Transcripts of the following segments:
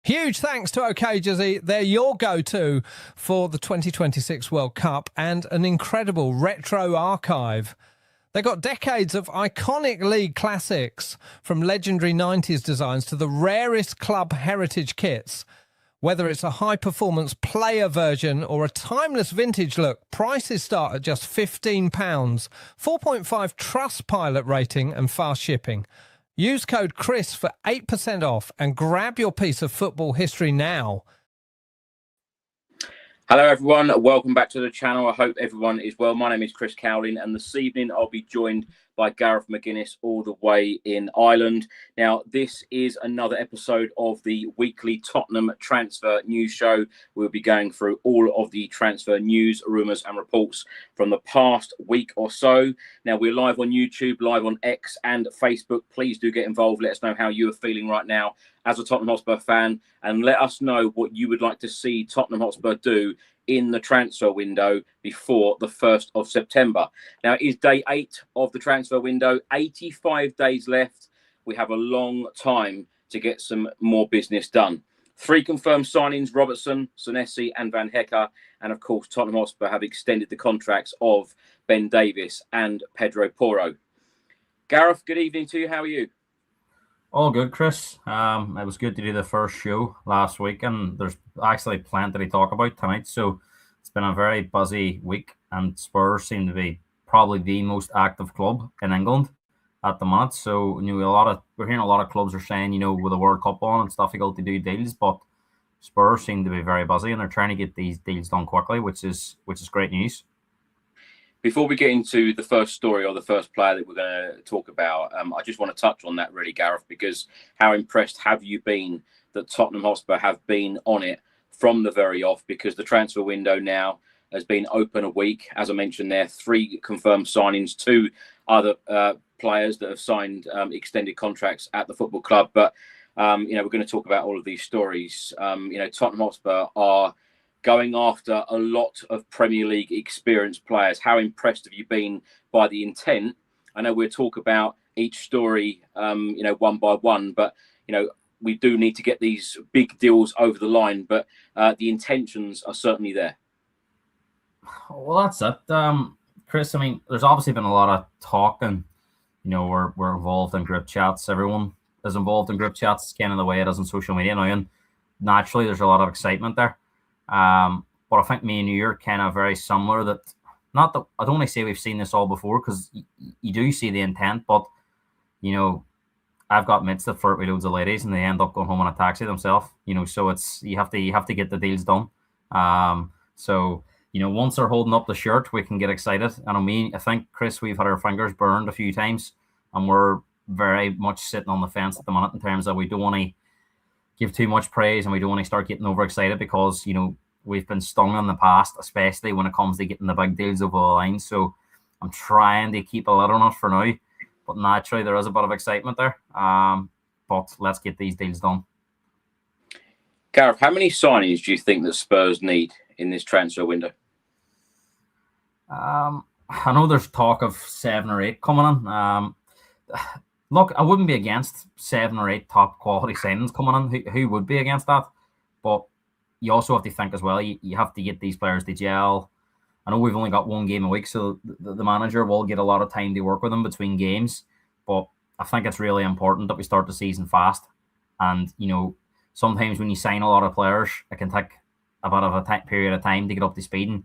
Huge thanks to OK Jazzy. They're your go-to for the 2026 World Cup and an incredible retro archive. They got decades of iconic league classics, from legendary 90s designs to the rarest club heritage kits. Whether it's a high-performance player version or a timeless vintage look, prices start at just £15, 4.5 Trustpilot rating and fast shipping. Use code Chris for 8% off and grab your piece of football history now. Hello everyone, welcome back to the channel. I hope everyone is well. My name is Chris Cowlin and this evening I'll be joined by Gareth McGuinness all the way in Ireland. Now this is another episode of the weekly Tottenham transfer news show. We'll be going through all of the transfer news, rumours and reports from the past week or so. Now we're live on YouTube, live on X and Facebook. Please do get involved. Let us know how you are feeling right now as a Tottenham Hotspur fan, and let us know what you would like to see Tottenham Hotspur do in the transfer window before the 1st of September. Now, it is day 8 of the transfer window, 85 days left. We have a long time to get some more business done. 3 confirmed signings, Robertson, Senesi and Van Hecke. And of course, Tottenham Hotspur have extended the contracts of Ben Davies and Pedro Porro. Gareth, good evening to you. How are you? All good, Chris. It was good to do the first show last week, and there's actually plenty to talk about tonight. So it's been a very buzzy week, and Spurs seem to be probably the most active club in England at the moment. So we're hearing a lot of clubs are saying, with the World Cup on, it's difficult to do deals, but Spurs seem to be very buzzy, and they're trying to get these deals done quickly, which is great news. Before we get into the first story or the first player that we're going to talk about, I just want to touch on that really, Gareth, because how impressed have you been that Tottenham Hotspur have been on it from the very off? Because the transfer window now has been open a week. As I mentioned there, 3 confirmed signings, 2 other players that have signed extended contracts at the football club. But, we're going to talk about all of these stories. Tottenham Hotspur are going after a lot of Premier League experienced players. How impressed have you been by the intent? I know we'll talk about each story, one by one, but, we do need to get these big deals over the line, but the intentions are certainly there. Well, that's it. Chris, there's obviously been a lot of talk, and, we're involved in group chats. Everyone is involved in group chats. It's kind of the way it is on social media now, and naturally there's a lot of excitement there. But I think me and you are kind of very similar. That not that I don't want to say we've seen this all before, because you do see the intent, but I've got mates that flirt with loads of ladies and they end up going home in a taxi themselves. So it's you have to get the deals done. Once they're holding up the shirt, we can get excited. And I think, Chris, we've had our fingers burned a few times, and we're very much sitting on the fence at the minute in terms of we don't want to give too much praise and we don't want to start getting overexcited, because we've been stung in the past, especially when it comes to getting the big deals over the line. So I'm trying to keep a lid on it for now, but naturally there is a bit of excitement there. But let's get these deals done. Gareth, how many signings do you think that Spurs need in this transfer window? I know there's talk of 7 or 8 coming in. Look, I wouldn't be against 7 or 8 top quality signings coming in. Who would be against that? But you also have to think as well, you have to get these players to gel. I know we've only got 1 game a week, so the manager will get a lot of time to work with them between games. But I think it's really important that we start the season fast. And, sometimes when you sign a lot of players, it can take a bit of a period of time to get up to speed. And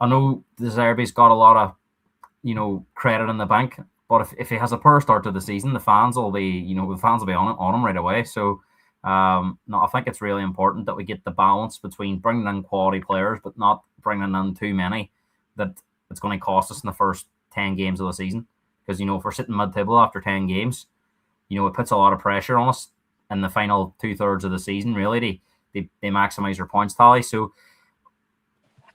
I know De Zerbi's got a lot of, credit in the bank. But if he has a poor start to the season, the fans will be on him right away. So, I think it's really important that we get the balance between bringing in quality players, but not bringing in too many that it's going to cost us in the first 10 games of the season. Because, if we're sitting mid-table after 10 games, it puts a lot of pressure on us in the final 2/3 of the season, really. They maximise their points tally. So,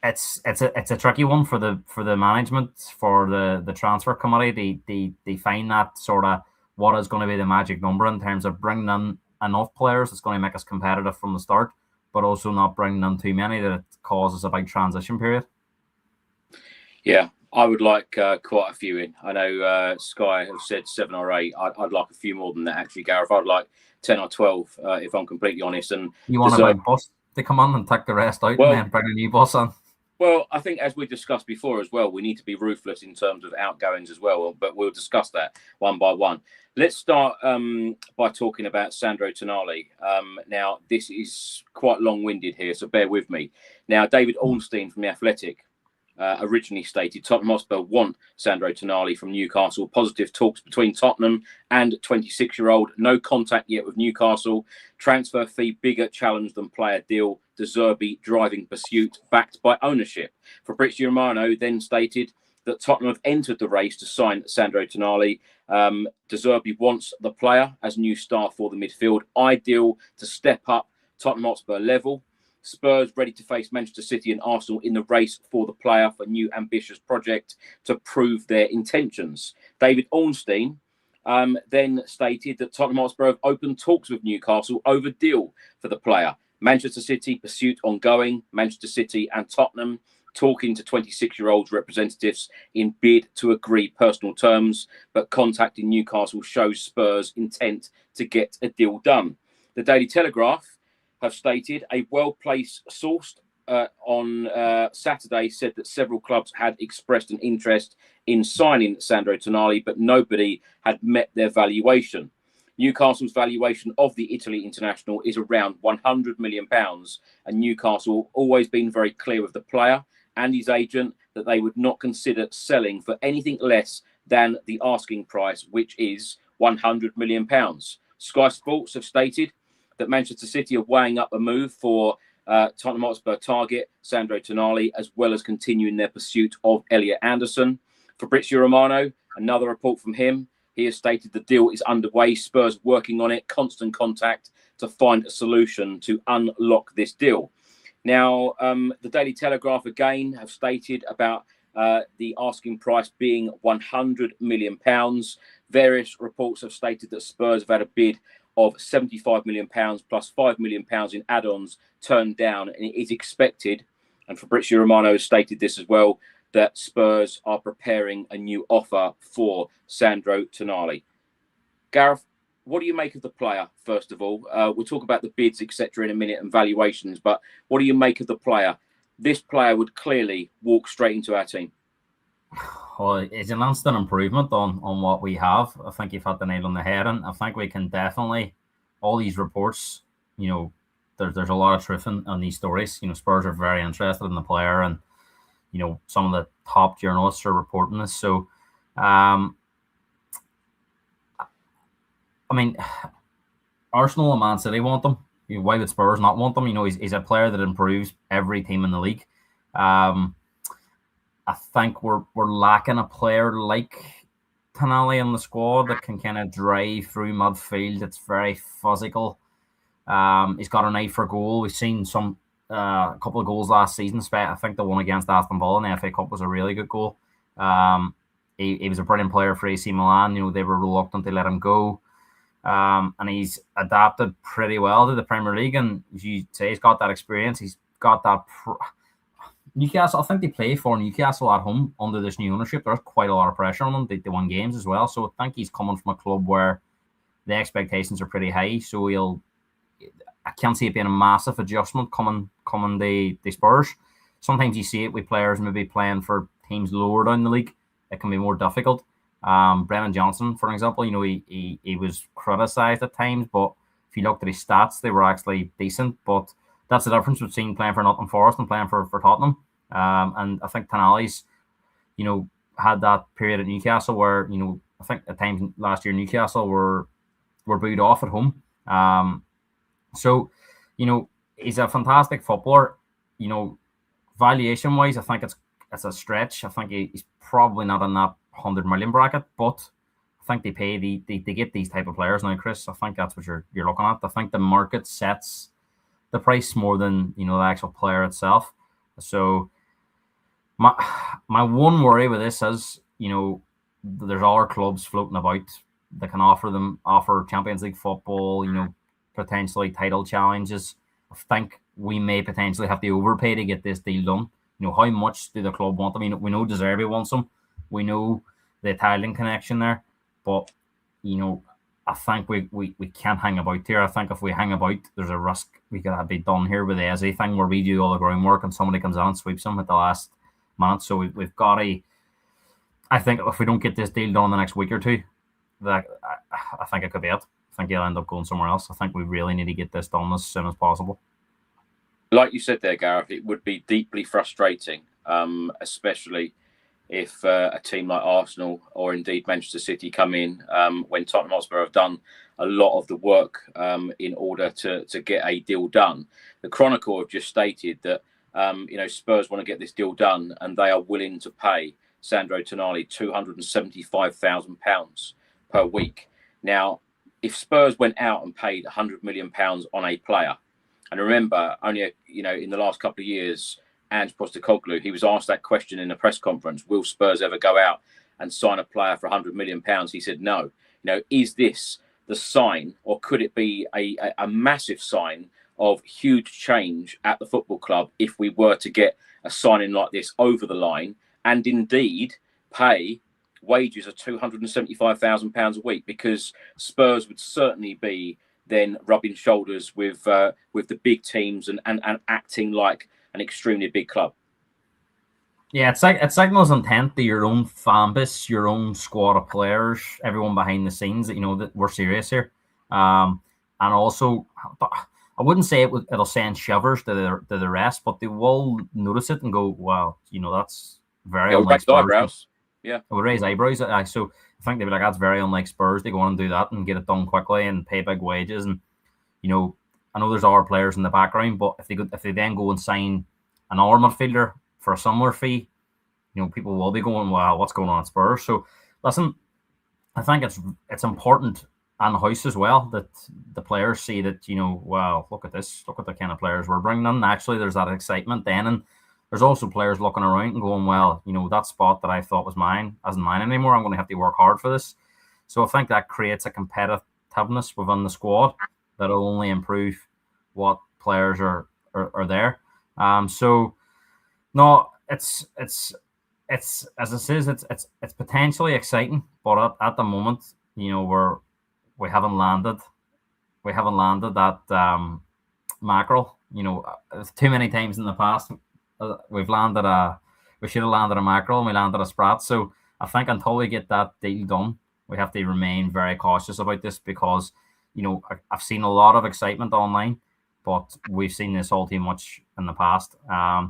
it's a tricky one for the management, for the transfer committee. They find that sort of what is going to be the magic number in terms of bringing in enough players that's going to make us competitive from the start, but also not bringing in too many that it causes a big transition period. Yeah, I would like quite a few in. I know Sky have said 7 or 8. I'd like a few more than that, actually, Gareth. I'd like 10 or 12, if I'm completely honest. And you want a big bus to come on and take the rest out and then bring a new bus on? Well, I think as we discussed before as well, we need to be ruthless in terms of outgoings as well, but we'll discuss that one by one. Let's start by talking about Sandro Tonali. Now, this is quite long-winded here, so bear with me. Now, David Ornstein from The Athletic originally stated Tottenham Hotspur want Sandro Tonali from Newcastle. Positive talks between Tottenham and 26-year-old. No contact yet with Newcastle. Transfer fee bigger challenge than player deal. De Zerbi driving pursuit backed by ownership. Fabrizio Romano then stated that Tottenham have entered the race to sign Sandro Tonali. De Zerbi wants the player as new star for the midfield. Ideal to step up Tottenham Hotspur level. Spurs ready to face Manchester City and Arsenal in the race for the player for new ambitious project to prove their intentions. David Ornstein then stated that Tottenham Hotspur have opened talks with Newcastle over deal for the player. Manchester City pursuit ongoing. Manchester City and Tottenham talking to 26-year-olds representatives in bid to agree personal terms, but contacting Newcastle shows Spurs' intent to get a deal done. The Daily Telegraph have stated a well-placed source on Saturday said that several clubs had expressed an interest in signing Sandro Tonali, but nobody had met their valuation. Newcastle's valuation of the Italy international is around £100 million, and Newcastle always been very clear with the player and his agent that they would not consider selling for anything less than the asking price, which is £100 million. Sky Sports have stated that Manchester City are weighing up a move for Tottenham Hotspur target Sandro Tonali, as well as continuing their pursuit of Elliot Anderson. Fabrizio Romano, another report from him. He has stated the deal is underway. Spurs working on it, constant contact to find a solution to unlock this deal. Now, the Daily Telegraph again have stated about the asking price being £100 million. Various reports have stated that Spurs have had a bid of £75 million plus £5 million in add-ons turned down, and it is expected, and Fabrizio Romano has stated this as well, that Spurs are preparing a new offer for Sandro Tonali. Gareth, what do you make of the player, first of all? We'll talk about the bids, etc. in a minute and valuations, but what do you make of the player? This player would clearly walk straight into our team. Well, it's an instant improvement on what we have. I think you've hit the nail on the head, and I think we can definitely, all these reports, there's a lot of truth in these stories. Spurs are very interested in the player, and some of the top journalists are reporting this. So, Arsenal and Man City want them. Why would Spurs not want them? He's a player that improves every team in the league. I think we're lacking a player like Tonali in the squad that can kind of drive through midfield. It's very physical. He's got an eye for goal. We've seen a couple of goals last season. I think the one against Aston Villa in the FA Cup was a really good goal. He was a brilliant player for AC Milan. They were reluctant to let him go. And he's adapted pretty well to the Premier League. And as you say, he's got that experience. He's got that... Newcastle, I think they play for Newcastle at home under this new ownership. There's quite a lot of pressure on them. They won games as well. So I think he's coming from a club where the expectations are pretty high. So I can't see it being a massive adjustment coming the Spurs. Sometimes you see it with players maybe playing for teams lower down the league. It can be more difficult. Brennan Johnson, for example, he was criticised at times, but if you looked at his stats, they were actually decent. But that's the difference between playing for Nottingham Forest and playing for Tottenham. And I think Tonali's, had that period at Newcastle where, I think at times last year Newcastle were booed off at home. So, he's a fantastic footballer. Valuation-wise, I think it's a stretch. I think he's probably not in that 100 million bracket, but I think they pay they get these type of players now, Chris. I think that's what you're looking at. I think the market sets the price more than the actual player itself. So my one worry with this is there's other clubs floating about that can offer Champions League football, potentially title challenges. I think we may potentially have to overpay to get this deal done. How much do the club want? I mean, we know De Zerbi wants him. We know the Italian connection there. But, I think we can't hang about here. I think if we hang about, there's a risk we could be done here with the Eze thing where we do all the groundwork and somebody comes on and sweeps them at the last minute. So we've got to... I think if we don't get this deal done in the next week or two, I think it could be it. I think he'll end up going somewhere else. I think we really need to get this done as soon as possible. Like you said there, Gareth, it would be deeply frustrating, especially if a team like Arsenal or indeed Manchester City come in when Tottenham Hotspur have done a lot of the work in order to get a deal done. The Chronicle have just stated that Spurs want to get this deal done and they are willing to pay Sandro Tonali £275,000 per week. Now, if Spurs went out and paid £100 million on a player, and remember, only in the last couple of years, Ange Postecoglou, he was asked that question in a press conference: will Spurs ever go out and sign a player for £100 million? He said no. Is this the sign, or could it be a massive sign of huge change at the football club if we were to get a signing like this over the line and indeed pay wages of £275,000 a week? Because Spurs would certainly be then rubbing shoulders with the big teams and acting like an extremely big club. Yeah, it signals intent to your own fan base, your own squad of players, everyone behind the scenes that that we're serious here. And also, I wouldn't say it'll send shivers to the rest, but they will notice it and go, "Wow, that's very unlike Spurs." Eyebrows. Yeah, it would raise eyebrows. So I think they'd be like, "That's very unlike Spurs." They go on and do that and get it done quickly and pay big wages. And I know there's other players in the background, but if they then go and sign another midfielder for a similar fee, people will be going, "Wow, what's going on at Spurs?" So, listen, I think it's important and house as well that the players see that wow, look at this, look at the kind of players we're bringing in. Actually, there's that excitement then, and there's also players looking around and going, well, that spot that I thought was mine isn't mine anymore. I'm going to have to work hard for this. So I think that creates a competitiveness within the squad that'll only improve what players are there. So no, it's as it says, it's potentially exciting, but at the moment, we haven't landed that mackerel. Too many times in the past we should have landed a mackerel and we landed a sprat. So I think until we get that deal done, we have to remain very cautious about this because I've seen a lot of excitement online, but we've seen this all too much in the past. I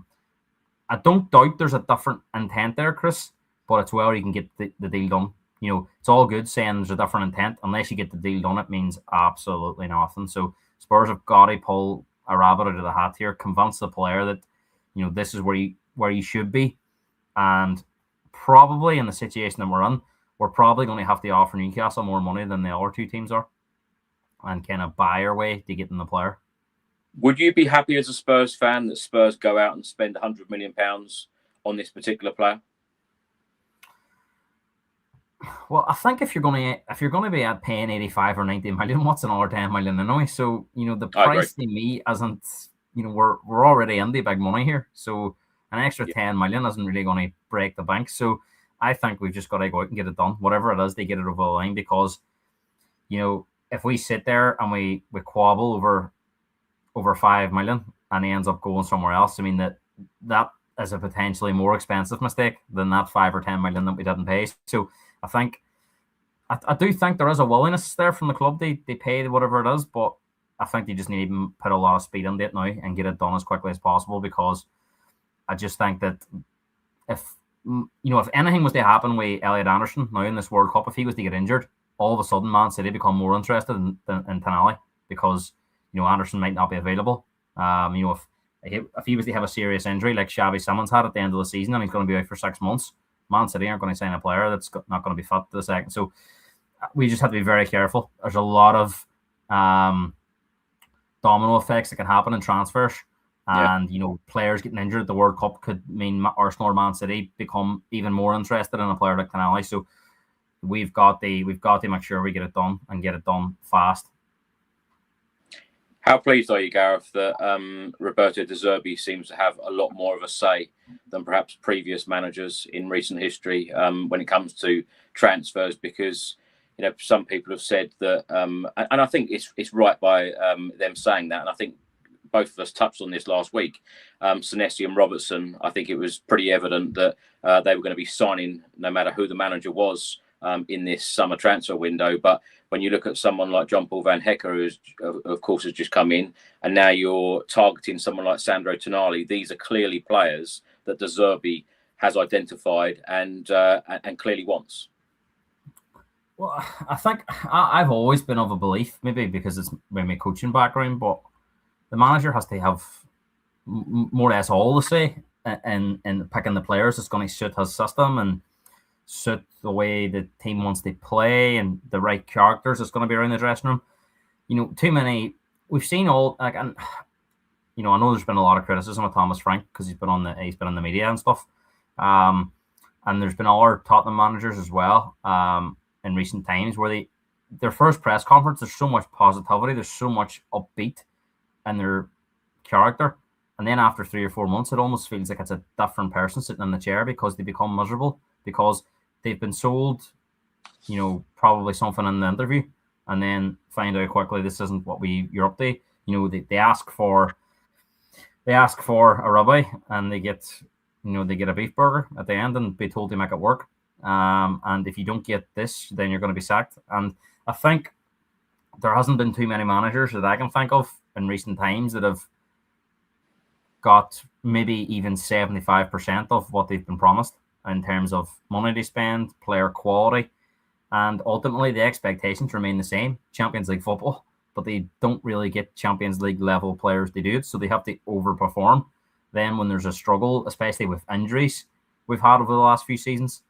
don't doubt there's a different intent there, Chris, but it's where you can get the deal done. It's all good saying there's a different intent. Unless you get the deal done, it means absolutely nothing. So Spurs have got to pull a rabbit out of the hat here, convince the player that this is where you should be, and probably in the situation that we're in, we're probably going to have to offer Newcastle more money than the other two teams are, and kind of buy our way to getting the player. Would you be happy as a Spurs fan that Spurs go out and spend £100 million on this particular player? Well, I think if you're going to be at paying 85 or 90 million, what's another 10 million anyway? So the price to me isn't. We're already in the big money here, so an extra 10 million isn't really going to break the bank. So I think we've just got to go out and get it done, whatever it is, they get it over the line. Because if we sit there and we quabble over 5 million and he ends up going somewhere else, I mean that is a potentially more expensive mistake than that 5 or 10 million that we didn't pay. So I do think there is a willingness there from the club. They pay whatever it is, but I think they just need to put a lot of speed into it now and get it done as quickly as possible, because I just think that if anything was to happen with Elliot Anderson now in this World Cup, if he was to get injured, all of a sudden Man City become more interested in Tonali because Anderson might not be available. If he was to have a serious injury like Xavi Simons had at the end of the season and he's going to be out for 6 months, Man City aren't going to sign a player that's not going to be fit to the second. So we just have to be very careful. There's a lot of domino effects that can happen in transfers, and players getting injured at the World Cup could mean Arsenal or Man City become even more interested in a player like Tonali. So we've got to make sure we get it done and get it done fast. How pleased are you, Gareth, that Roberto De Zerbi seems to have a lot more of a say than perhaps previous managers in recent history when it comes to transfers? Because some people have said that, and I think it's right by them saying that, and I think both of us touched on this last week. Senesi and Robertson, I think it was pretty evident that they were going to be signing no matter who the manager was in this summer transfer window. But when you look at someone like John Paul Van Hecker, who of course has just come in, and now you're targeting someone like Sandro Tonali, these are clearly players that De Zerbi has identified and clearly wants. Well, I think I've always been of a belief, maybe because it's my coaching background, but the manager has to have more or less all the say in picking the players that's going to suit his system and suit the way the team wants to play and the right characters that's going to be around the dressing room. Too many. We've seen all and I know there's been a lot of criticism of Thomas Frank because he's been in the media and stuff. And there's been other Tottenham managers as well in recent times where their first press conference, there's so much positivity, there's so much upbeat in their character, and then after 3 or 4 months, it almost feels like it's a different person sitting in the chair because they become miserable because they've been sold, probably something in the interview, and then find out quickly this isn't what you're up to. They ask for a ribeye and they get a beef burger at the end and be told to make it work. And if you don't get this, then you're going to be sacked. And I think there hasn't been too many managers that I can think of in recent times that have got maybe even 75% of what they've been promised in terms of money they spend, player quality, and ultimately the expectations remain the same. Champions League football, but they don't really get Champions League level players to do it, so they have to overperform. Then when there's a struggle, especially with injuries we've had over the last few seasons,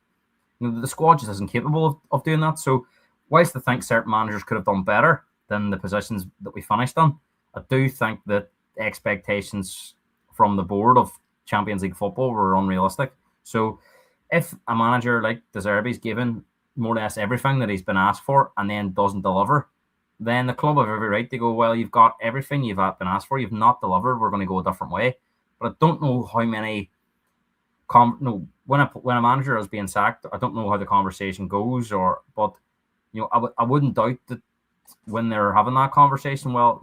the squad just isn't capable of doing that. So whilst I think certain managers could have done better than the positions that we finished on, I do think that expectations from the board of Champions League football were unrealistic. So if a manager like De Zerbi's given more or less everything that he's been asked for and then doesn't deliver, then the club have every right to go, well, you've got everything you've been asked for, you've not delivered, we're going to go a different way. But I don't know how many when a manager is being sacked, I don't know how the conversation goes, but I wouldn't doubt that when they're having that conversation, well,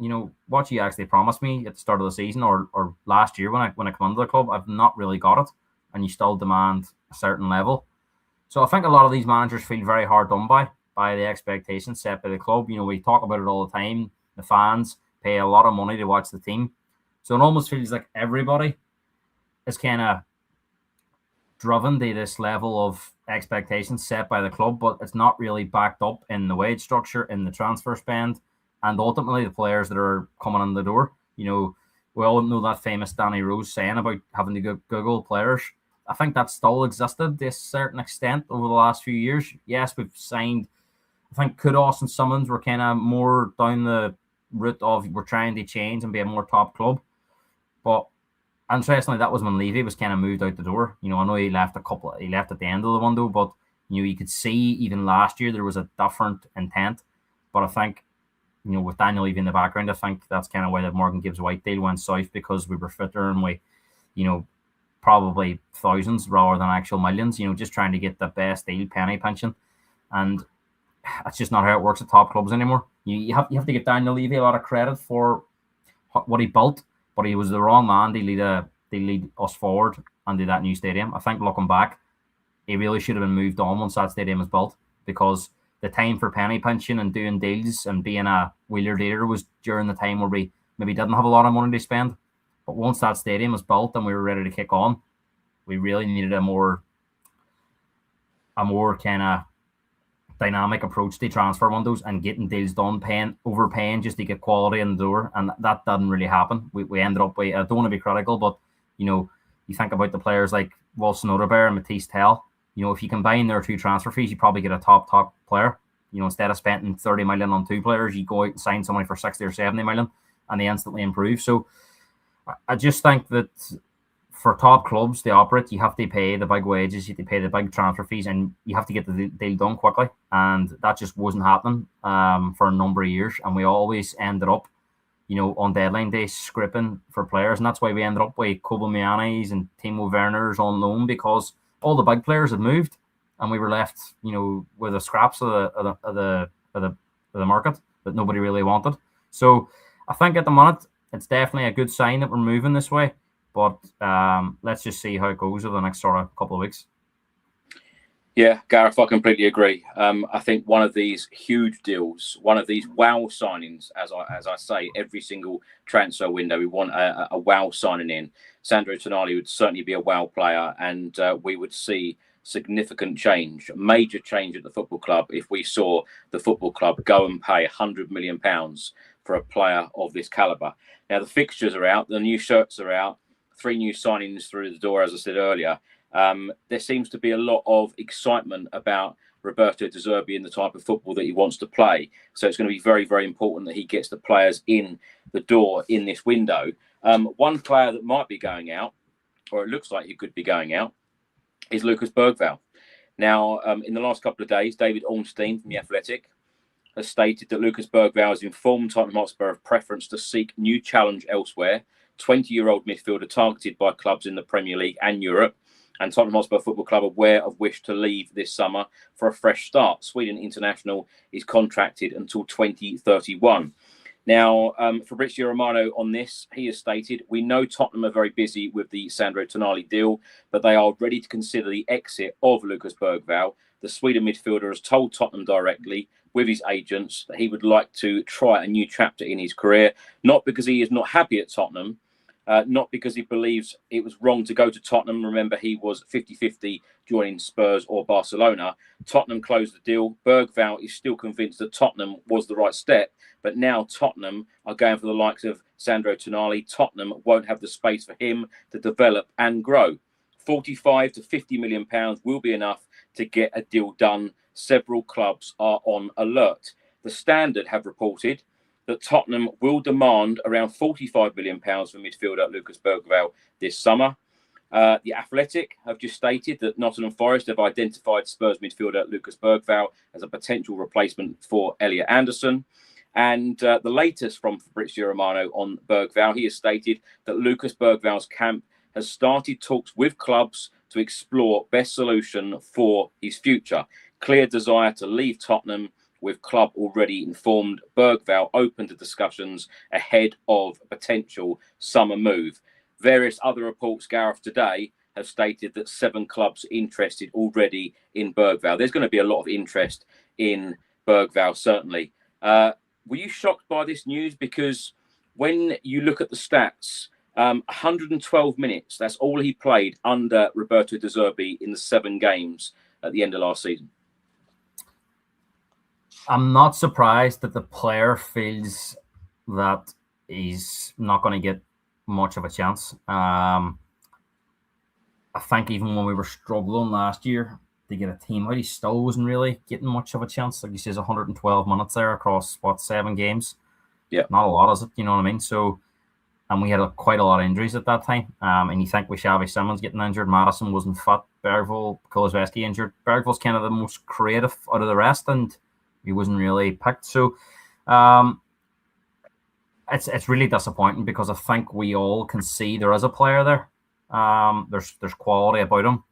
what you actually promised me at the start of the season or last year when I come into the club, I've not really got it, and you still demand a certain level. So I think a lot of these managers feel very hard done by the expectations set by the club. We talk about it all the time. The fans pay a lot of money to watch the team, so it almost feels like everybody is kind of driven to this level of expectations set by the club, but it's not really backed up in the wage structure, in the transfer spend, and ultimately the players that are coming in the door. We all know that famous Danny Rose saying about having to Google players. I think that still existed to a certain extent over the last few years. Yes, we've signed, I think Kudos and Summons were kind of more down the route of we're trying to change and be a more top club. But interestingly, that was when Levy was kind of moved out the door. I know he left at the end of the window, but you could see even last year there was a different intent. But I think, with Daniel Levy in the background, I think that's kind of why the Morgan Gibbs White deal went south, because we were fitter and we, probably thousands rather than actual millions, just trying to get the best deal, penny pinching. And that's just not how it works at top clubs anymore. You have to give Daniel Levy a lot of credit for what he built, but he was the wrong man to lead us forward and do that new stadium. I think looking back, he really should have been moved on once that stadium was built, because the time for penny pinching and doing deals and being a wheeler dealer was during the time where we maybe didn't have a lot of money to spend. But once that stadium was built and we were ready to kick on, we really needed a more kind of dynamic approach to transfer windows and getting deals done, overpaying just to get quality in the door, and that didn't really happen. We ended up I don't want to be critical, but you think about the players like Wilson Odegaard and Matisse Tell. If you combine their two transfer fees, you probably get a top player. Instead of spending 30 million on two players, you go out and sign somebody for 60 or 70 million and they instantly improve. So I just think that for top clubs to operate, you have to pay the big wages, you have to pay the big transfer fees, and you have to get the deal done quickly. And that just wasn't happening for a number of years. And we always ended up on deadline day scripting for players, and that's why we ended up with Kobe and Timo Werner's on loan, because all the big players had moved, and we were left, with the scraps of the market that nobody really wanted. So I think at the moment it's definitely a good sign that we're moving this way. But let's just see how it goes over the next sort of couple of weeks. Yeah, Gareth, I completely agree. I think one of these huge deals, one of these wow signings, as I say, every single transfer window, we want a wow signing in. Sandro Tonali would certainly be a wow player, and we would see significant change, major change at the football club if we saw the football club go and pay £100 million for a player of this calibre. Now, the fixtures are out, the new shirts are out, 3 new signings through the door, as I said earlier. There seems to be a lot of excitement about Roberto De Zerbi and the type of football that he wants to play. So it's going to be very, very important that he gets the players in the door in this window. One player that might be going out, or it looks like he could be going out, is Lucas Bergvall. Now, in the last couple of days, David Ornstein from The Athletic has stated that Lucas Bergvall has informed Tottenham Hotspur of preference to seek new challenge elsewhere. 20-year-old midfielder targeted by clubs in the Premier League and Europe. And Tottenham Hotspur Football Club aware of wish to leave this summer for a fresh start. Sweden international is contracted until 2031. Now, Fabrizio Romano on this, he has stated, we know Tottenham are very busy with the Sandro Tonali deal, but they are ready to consider the exit of Lucas Bergvall. The Sweden midfielder has told Tottenham directly with his agents that he would like to try a new chapter in his career, not because he is not happy at Tottenham, not because he believes it was wrong to go to Tottenham. Remember, he was 50-50 joining Spurs or Barcelona. Tottenham closed the deal. Bergvall is still convinced that Tottenham was the right step, but now Tottenham are going for the likes of Sandro Tonali. Tottenham won't have the space for him to develop and grow. 45 to 50 million pounds will be enough to get a deal done. Several clubs are on alert. The Standard have reported that Tottenham will demand around £45 million for midfielder Lucas Bergvall this summer. The Athletic have just stated that Nottingham Forest have identified Spurs midfielder Lucas Bergvall as a potential replacement for Elliot Anderson. And the latest from Fabrizio Romano on Bergvall, he has stated that Lucas Bergvall's camp has started talks with clubs to explore best solution for his future. Clear desire to leave Tottenham, with club already informed. Bergvall open to discussions ahead of a potential summer move. Various other reports, Gareth, today have stated that 7 clubs interested already in Bergvall. There's going to be a lot of interest in Bergvall, certainly. Were you shocked by this news? Because when you look at the stats, 112 minutes, that's all he played under Roberto De Zerbi in the 7 games at the end of last season. I'm not surprised that the player feels that he's not going to get much of a chance. I think even when we were struggling last year to get a team out, he still wasn't really getting much of a chance. Like he says, 112 minutes there across, 7 games? Yeah. Not a lot, is it? You know what I mean? So, and we had quite a lot of injuries at that time. And you think with Xavi Simons getting injured, Madison wasn't fit, Bergvall, Kulusevski injured. Bergvall's kind of the most creative out of the rest, and he wasn't really picked. So it's really disappointing, because I think we all can see there is a player there. There's quality about him.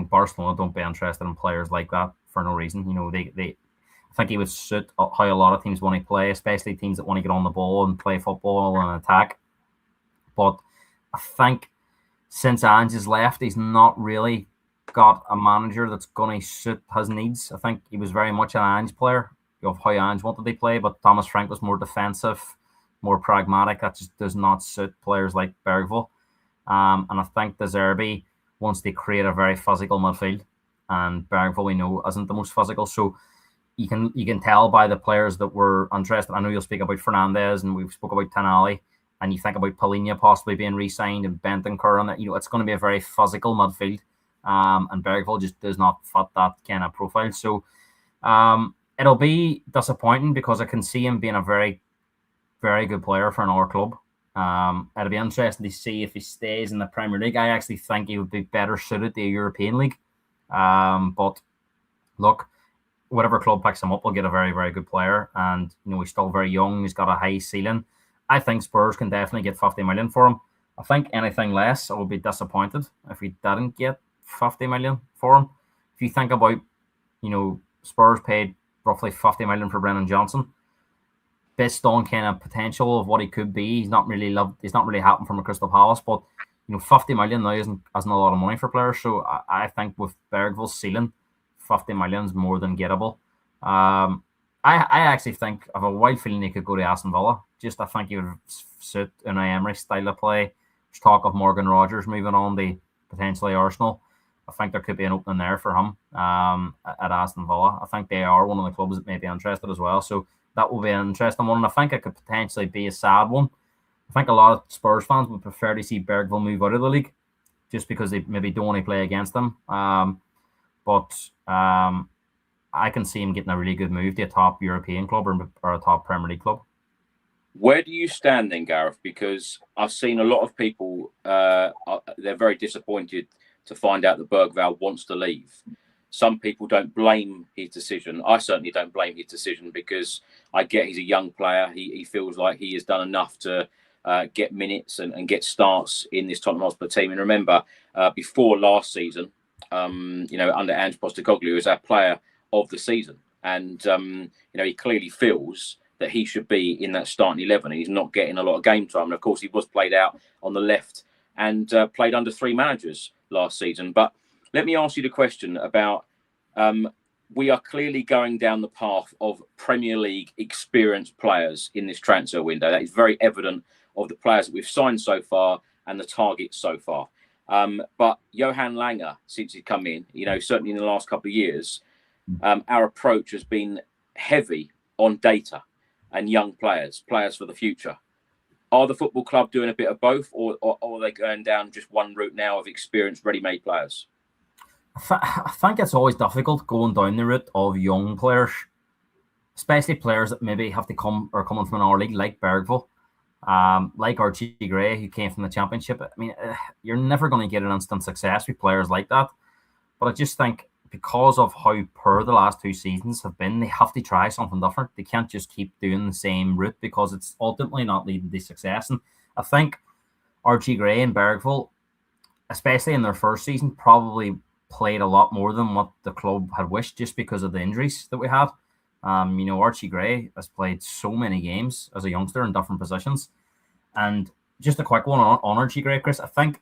Barcelona don't be interested in players like that for no reason. They I think he would suit how a lot of teams want to play, especially teams that want to get on the ball and play football and attack. But I think since Ange has left, he's not really got a manager that's going to suit his needs. I think he was very much an Ange player, of how Ange wanted to play, but Thomas Frank was more defensive, more pragmatic. That just does not suit players like Bergvall. And I think De Zerbi wants to create a very physical midfield, and Bergvall, we know, isn't the most physical. So you can tell by the players that were interested. I know you'll speak about Fernandez, and we've spoke about Tonali, and you think about Palhinha possibly being re-signed and Bentancur, and that it's going to be a very physical midfield. And Bergvall just does not fit that kind of profile. So it'll be disappointing, because I can see him being a very, very good player for another club. It'll be interesting to see if he stays in the Premier League. I actually think he would be better suited to a European league. But look, whatever club picks him up will get a very, very good player. And he's still very young. He's got a high ceiling. I think Spurs can definitely get 50 million for him. I think anything less, I would be disappointed if we didn't get 50 million for him. If you think about, Spurs paid roughly 50 million for Brennan Johnson. Based on kind of potential of what he could be, he's not really happened from a Crystal Palace, but 50 million now isn't a lot of money for players. So I think with Bergville's ceiling, 50 million is more than gettable. I actually think I have a wild feeling he could go to Aston Villa. I think he would suit Unai Emery's style of play. There's talk of Morgan Rogers moving on to potentially Arsenal. I think there could be an opening there for him at Aston Villa. I think they are one of the clubs that may be interested as well. So that will be an interesting one. And I think it could potentially be a sad one. I think a lot of Spurs fans would prefer to see Bergville move out of the league just because they maybe don't want to play against them. But I can see him getting a really good move to a top European club or a top Premier League club. Where do you stand then, Gareth? Because I've seen a lot of people, they're very disappointed to find out that Bergvall wants to leave. Some people don't blame his decision. I certainly don't blame his decision because I get he's a young player. He feels like he has done enough to get minutes and get starts in this Tottenham Hotspur team. And remember, before last season, under Ange Postecoglou, he was our player of the season. And, he clearly feels that he should be in that starting 11. He's not getting a lot of game time. And, of course, he was played out on the left and played under three managers last season. But let me ask you the question about we are clearly going down the path of Premier League experienced players in this transfer window. That is very evident of the players that we've signed so far and the targets so far. But Johan Langer, since he's come in, certainly in the last couple of years, our approach has been heavy on data and young players for the future. Are the football club doing a bit of both, or are they going down just one route now of experienced, ready-made players? I think it's always difficult going down the route of young players, especially players that maybe have to coming from our league, like Bergville, like Archie Gray, who came from the Championship. I mean, you're never going to get an instant success with players like that. But I just think because of how poor the last two seasons have been, they have to try something different. They can't just keep doing the same route because it's ultimately not leading to success. And I think Archie Gray and Bergville, especially in their first season, probably played a lot more than what the club had wished just because of the injuries that we had. Archie Gray has played so many games as a youngster in different positions. And just a quick one on Archie Gray, Chris. I think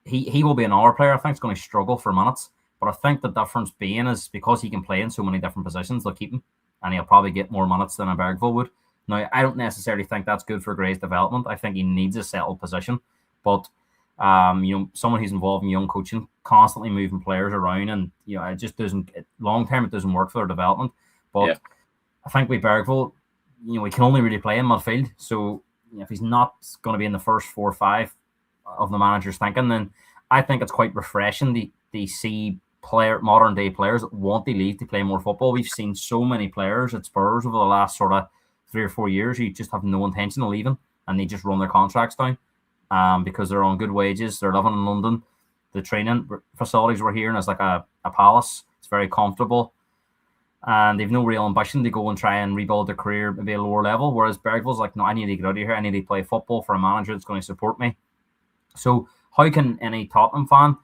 he will be an hour player. I think he's going to struggle for minutes. But I think the difference being is because he can play in so many different positions, they'll keep him. And he'll probably get more minutes than a Bergville would. Now, I don't necessarily think that's good for Gray's development. I think he needs a settled position. But someone who's involved in young coaching, constantly moving players around, and it just doesn't long term. It doesn't work for their development. But yeah. I think with Bergville, we can only really play in midfield. So if he's not going to be in the first 4 or 5 of the manager's thinking, then I think it's quite refreshing to see modern day players that want to leave to play more football. We've seen so many players at Spurs over the last sort of 3 or 4 years who just have no intention of leaving, and they just run their contracts down. Because they're on good wages. They're living in London. The training facilities we're here, and it's like a palace. It's very comfortable. And they've no real ambition to go and try and rebuild their career maybe a lower level. Whereas Bergville's like, no, I need to get out of here. I need to play football for a manager that's going to support me. So how can any Tottenham fan,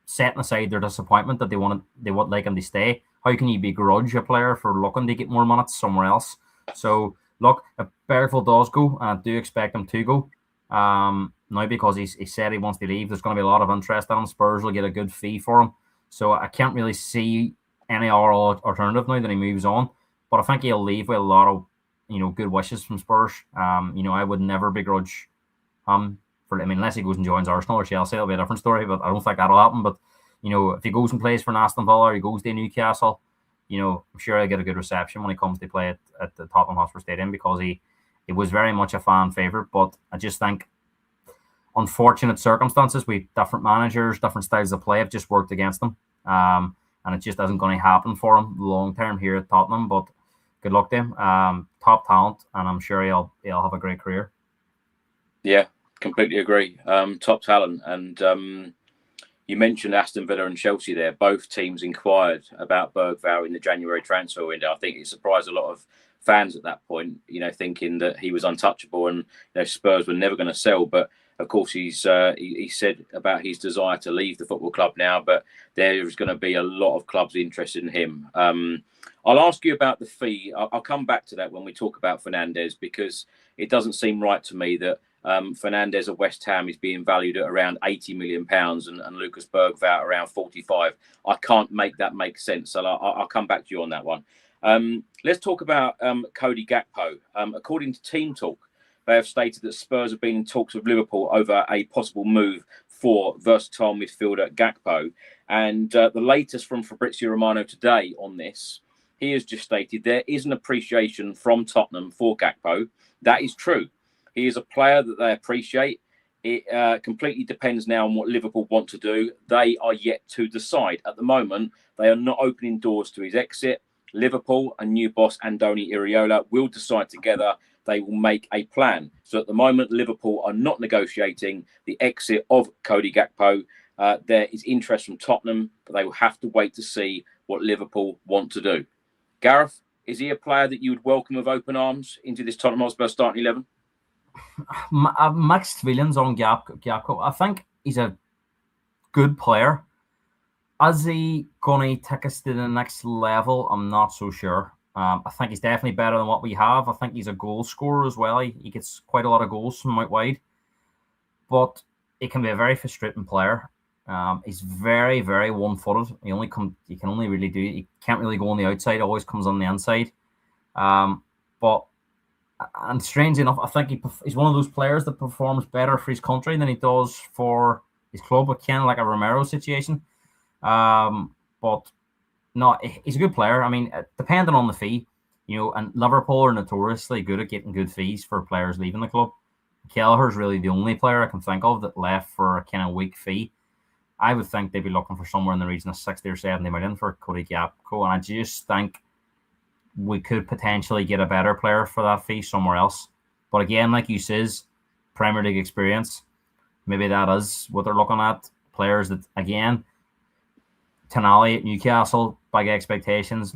setting aside their disappointment that they would like him to stay, how can you begrudge a player for looking to get more minutes somewhere else? So look, if Bergville does go, and I do expect him to go, now because he said he wants to leave, there's going to be a lot of interest in him. Spurs will get a good fee for him. So I can't really see any other alternative now that he moves on. But I think he'll leave with a lot of good wishes from Spurs. I would never begrudge him unless he goes and joins Arsenal or Chelsea, it'll be a different story. But I don't think that'll happen. But if he goes and plays for Aston Villa or he goes to Newcastle, I'm sure he'll get a good reception when he comes to play at the Tottenham Hotspur Stadium because he was very much a fan favourite. But I just think unfortunate circumstances with different managers, different styles of play have just worked against him. And it just isn't going to happen for him long term here at Tottenham. But good luck to him. Top talent, and I'm sure he'll have a great career. Yeah, completely agree. Top talent. And you mentioned Aston Villa and Chelsea there. Both teams inquired about Bergvall in the January transfer window. I think it surprised a lot of fans at that point, thinking that he was untouchable and Spurs were never going to sell. But of course, he said about his desire to leave the football club now, but there is going to be a lot of clubs interested in him. I'll ask you about the fee. I'll come back to that when we talk about Fernandes, because it doesn't seem right to me that Fernandes of West Ham is being valued at around £80 million and Lucas Bergvall around 45. I can't make that make sense. So I'll come back to you on that one. Let's talk about Cody Gakpo. According to Team Talk, they have stated that Spurs have been in talks with Liverpool over a possible move for versatile midfielder Gakpo. And the latest from Fabrizio Romano today on this, he has just stated there is an appreciation from Tottenham for Gakpo. That is true. He is a player that they appreciate. It completely depends now on what Liverpool want to do. They are yet to decide. At the moment, they are not opening doors to his exit. Liverpool and new boss Andoni Iraola will decide together. They will make a plan. So at the moment, Liverpool are not negotiating the exit of Cody Gakpo. There is interest from Tottenham, but they will have to wait to see what Liverpool want to do. Gareth, is he a player that you would welcome with open arms into this Tottenham Hotspur starting 11? Mixed feelings on Gakpo. I think he's a good player. Is he going to take us to the next level? I'm not so sure. I think he's definitely better than what we have. I think he's a goal scorer as well. He gets quite a lot of goals from out wide. But he can be a very frustrating player. He's very, very one-footed. He can't really go on the outside. Always comes on the inside. And strange enough, I think he's one of those players that performs better for his country than he does for his club. Kind of like a Romero situation. But no, he's a good player. I mean, depending on the fee, and Liverpool are notoriously good at getting good fees for players leaving the club. Kelleher's really the only player I can think of that left for a kind of weak fee. I would think they'd be looking for somewhere in the region of 60 or 70 million for Cody Gakpo, and I just think we could potentially get a better player for that fee somewhere else. But again, like you says, Premier League experience, maybe that is what they're looking at. Players that, again, Tonali at Newcastle, big expectations.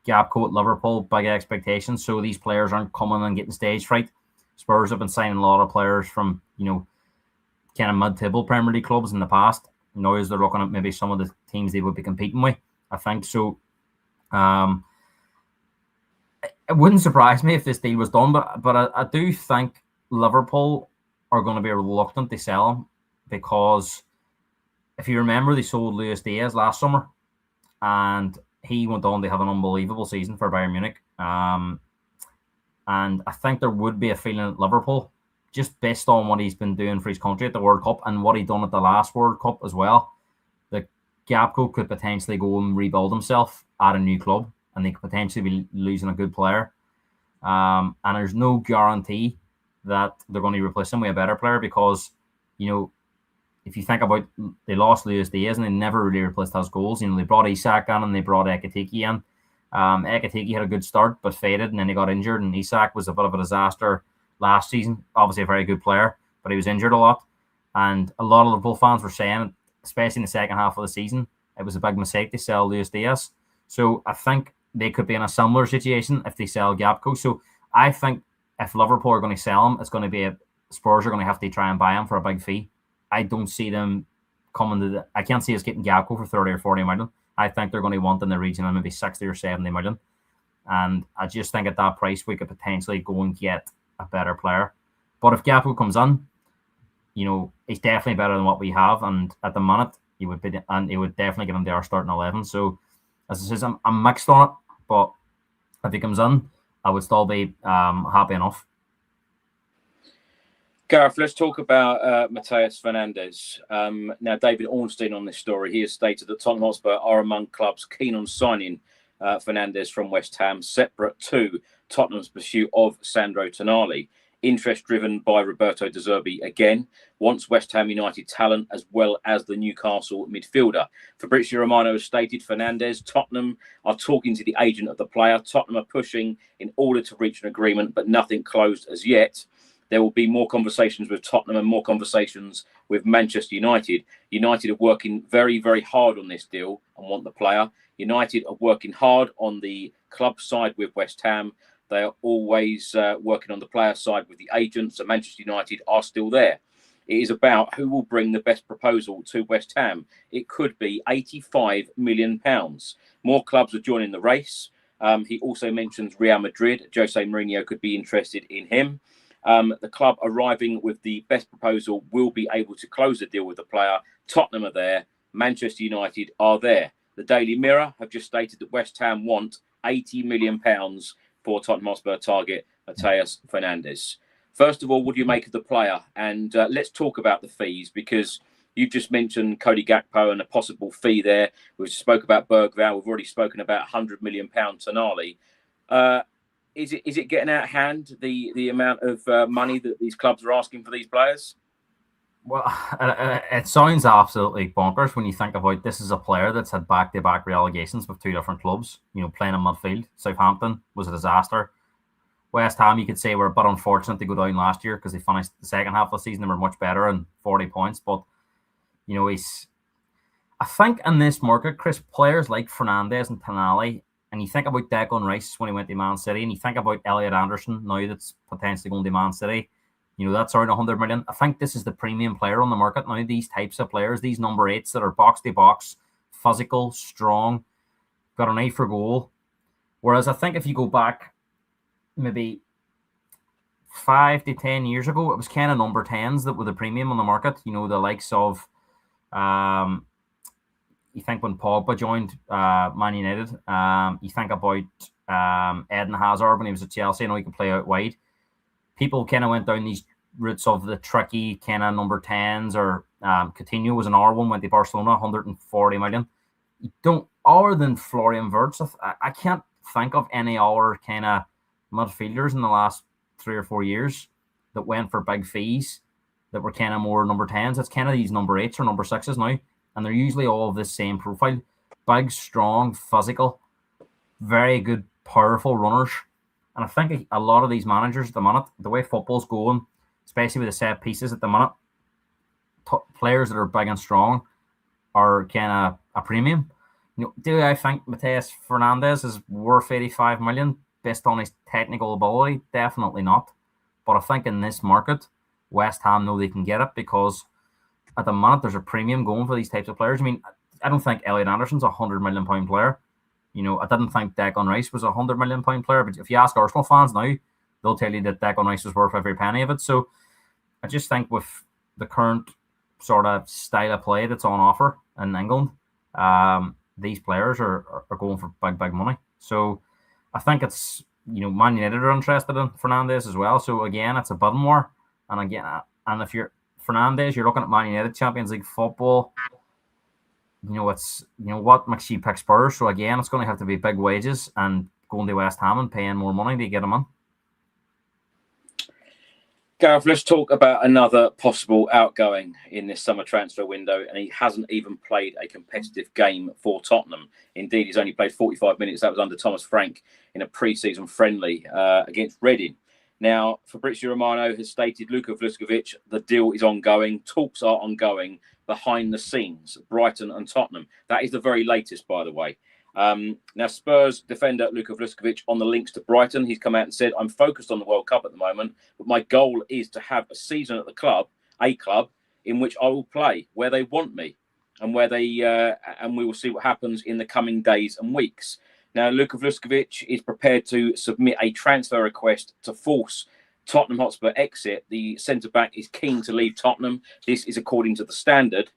Gakpo at Liverpool, big expectations. So these players aren't coming and getting stage fright. Spurs have been signing a lot of players from, kind of mid-table Premier League clubs in the past. Now as they're looking at maybe some of the teams they would be competing with, I think. So it wouldn't surprise me if this deal was done, but I do think Liverpool are going to be reluctant to sell him, because if you remember, they sold Luis Diaz last summer, and he went on to have an unbelievable season for Bayern Munich. And I think there would be a feeling at Liverpool, just based on what he's been doing for his country at the World Cup and what he done at the last World Cup as well, that Gakpo could potentially go and rebuild himself at a new club, and they could potentially be losing a good player. And there's no guarantee that they're going to replace him with a better player, because, if you think about, they lost Luis Diaz and they never really replaced his goals. They brought Isak in and they brought Ekitike in. Ekitike had a good start but faded, and then he got injured, and Isak was a bit of a disaster last season. Obviously a very good player, but he was injured a lot. And a lot of Liverpool fans were saying, especially in the second half of the season, it was a big mistake to sell Luis Diaz. So I think they could be in a similar situation if they sell Gakpo. So I think if Liverpool are going to sell him, it's going to be Spurs are going to have to try and buy him for a big fee. I don't see them coming to I can't see us getting Gakpo for 30 or 40 million. I think they're going to want in the region of maybe 60 or 70 million. And I just think at that price, we could potentially go and get a better player. But if Gakpo comes in, he's definitely better than what we have. And at the minute, he would definitely get into our starting 11. So as I said, I'm mixed on it. But if he comes in, I would still be happy enough. Gareth, let's talk about Matheus Fernandes. Now, David Ornstein on this story, he has stated that Tottenham Hotspur are among clubs keen on signing Fernandes from West Ham, separate to Tottenham's pursuit of Sandro Tonali. Interest driven by Roberto De Zerbi again, wants West Ham United talent as well as the Newcastle midfielder. Fabrizio Romano has stated Fernandes, Tottenham are talking to the agent of the player. Tottenham are pushing in order to reach an agreement, but nothing closed as yet. There will be more conversations with Tottenham and more conversations with Manchester United. United are working very, very hard on this deal and want the player. United are working hard on the club side with West Ham. They are always working on the player side with the agents, and Manchester United are still there. It is about who will bring the best proposal to West Ham. It could be £85 million. More clubs are joining the race. He also mentions Real Madrid. Jose Mourinho could be interested in him. The club arriving with the best proposal will be able to close the deal with the player. Tottenham are there. Manchester United are there. The Daily Mirror have just stated that West Ham want £80 million for Tottenham Hotspur target Matheus Fernandes. First of all, what do you make of the player? And let's talk about the fees, because you've just mentioned Cody Gakpo and a possible fee there. We've spoke about Bergvall. We've already spoken about £100 million Tonali. Is it getting out of hand, the amount of money that these clubs are asking for these players? Well, it sounds absolutely bonkers when you think about this is a player that's had back-to-back relegations with two different clubs, playing in midfield. Southampton was a disaster. West Ham, you could say, were a bit unfortunate to go down last year because they finished the second half of the season. They were much better and 40 points. But, I think in this market, Chris, players like Fernandes and Tonali, and you think about Declan Rice when he went to Man City, and you think about Elliot Anderson now that's potentially going to Man City, that's around 100 million. I think this is the premium player on the market now. These types of players, these number 8s that are box to box, physical, strong, got an eye for goal. Whereas I think if you go back maybe 5 to 10 years ago, it was kind of number 10s that were the premium on the market. The likes of, you think when Pogba joined Man United, you think about Eden Hazard when he was at Chelsea, he could play out wide. People kind of went down these routes of the tricky kind of number 10s, or Coutinho was an R1, went to Barcelona, 140 million. You don't, other than Florian Wirtz, I can't think of any other kind of midfielders in the last 3 or 4 years that went for big fees that were kind of more number 10s. It's kind of these number 8s or number 6s now, and they're usually all of this same profile. Big, strong, physical, very good, powerful runners. And I think a lot of these managers at the minute, the way football's going, especially with the set pieces at the minute, players that are big and strong are kind of a premium. Do I think Matheus Fernandes is worth 85 million based on his technical ability? Definitely not. But I think in this market, West Ham know they can get it, because at the minute there's a premium going for these types of players. I don't think Elliot Anderson's a £100 million player. I didn't think Declan Rice was a £100 million player, but if you ask Arsenal fans now, they'll tell you that Declan Rice is worth every penny of it. So I just think with the current sort of style of play that's on offer in England, these players are going for big money. So I think it's, Man United are interested in Fernandes as well. So again, it's a bidding war. And if you're Fernandes, you're looking at Man United Champions League football. It's what makes you pick Spurs. So again, it's going to have to be big wages and going to West Ham and paying more money to get him in. Gareth, let's talk about another possible outgoing in this summer transfer window, and he hasn't even played a competitive game for Tottenham. Indeed, he's only played 45 minutes. That was under Thomas Frank in a pre-season friendly against Reading. Now, Fabrizio Romano has stated Luka Vlahovic, the deal is ongoing. Talks are ongoing behind the scenes, Brighton and Tottenham. That is the very latest, by the way. Now, Spurs defender Luka Vlahovic on the links to Brighton. He's come out and said, I'm focused on the World Cup at the moment, but my goal is to have a season at the club, in which I will play where they want me, and where and we will see what happens in the coming days and weeks. Now, Luka Vlahovic is prepared to submit a transfer request to force Tottenham Hotspur exit. The centre-back is keen to leave Tottenham. This is according to the Standard.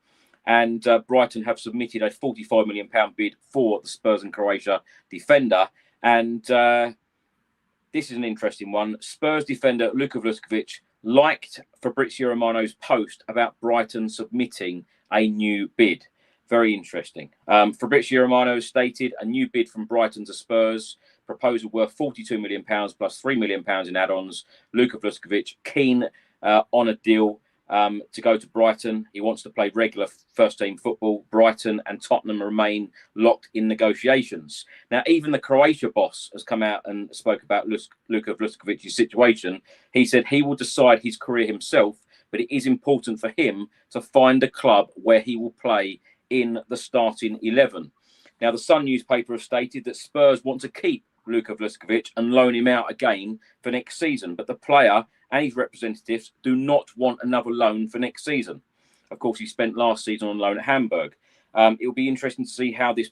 And Brighton have submitted a £45 million bid for the Spurs and Croatia defender. And this is an interesting one. Spurs defender Luka Vlahovic liked Fabrizio Romano's post about Brighton submitting a new bid. Very interesting. Fabrizio Romano has stated a new bid from Brighton to Spurs, proposal worth £42 million plus £3 million in add-ons. Luka Vlahovic keen on a deal to go to Brighton. He wants to play regular first-team football. Brighton and Tottenham remain locked in negotiations. Now, even the Croatia boss has come out and spoke about Luka Vlahovic's situation. He said he will decide his career himself, but it is important for him to find a club where he will play in the starting 11. Now, the Sun newspaper has stated that Spurs want to keep Luka Vlahovic and loan him out again for next season. But the player and his representatives do not want another loan for next season. Of course, he spent last season on loan at Hamburg. It will be interesting to see how this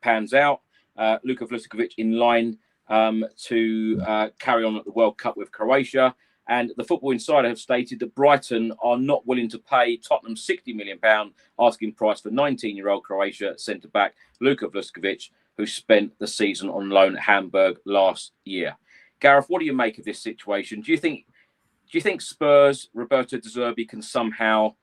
pans out. Luka Vlahovic in line to carry on at the World Cup with Croatia. And the Football Insider have stated that Brighton are not willing to pay Tottenham £60 million asking price for 19-year-old Croatia centre-back Luka Vlahovic, who spent the season on loan at Hamburg last year. Gareth, what do you make of this situation? Do you think Spurs, Roberto De Zerbi, can somehow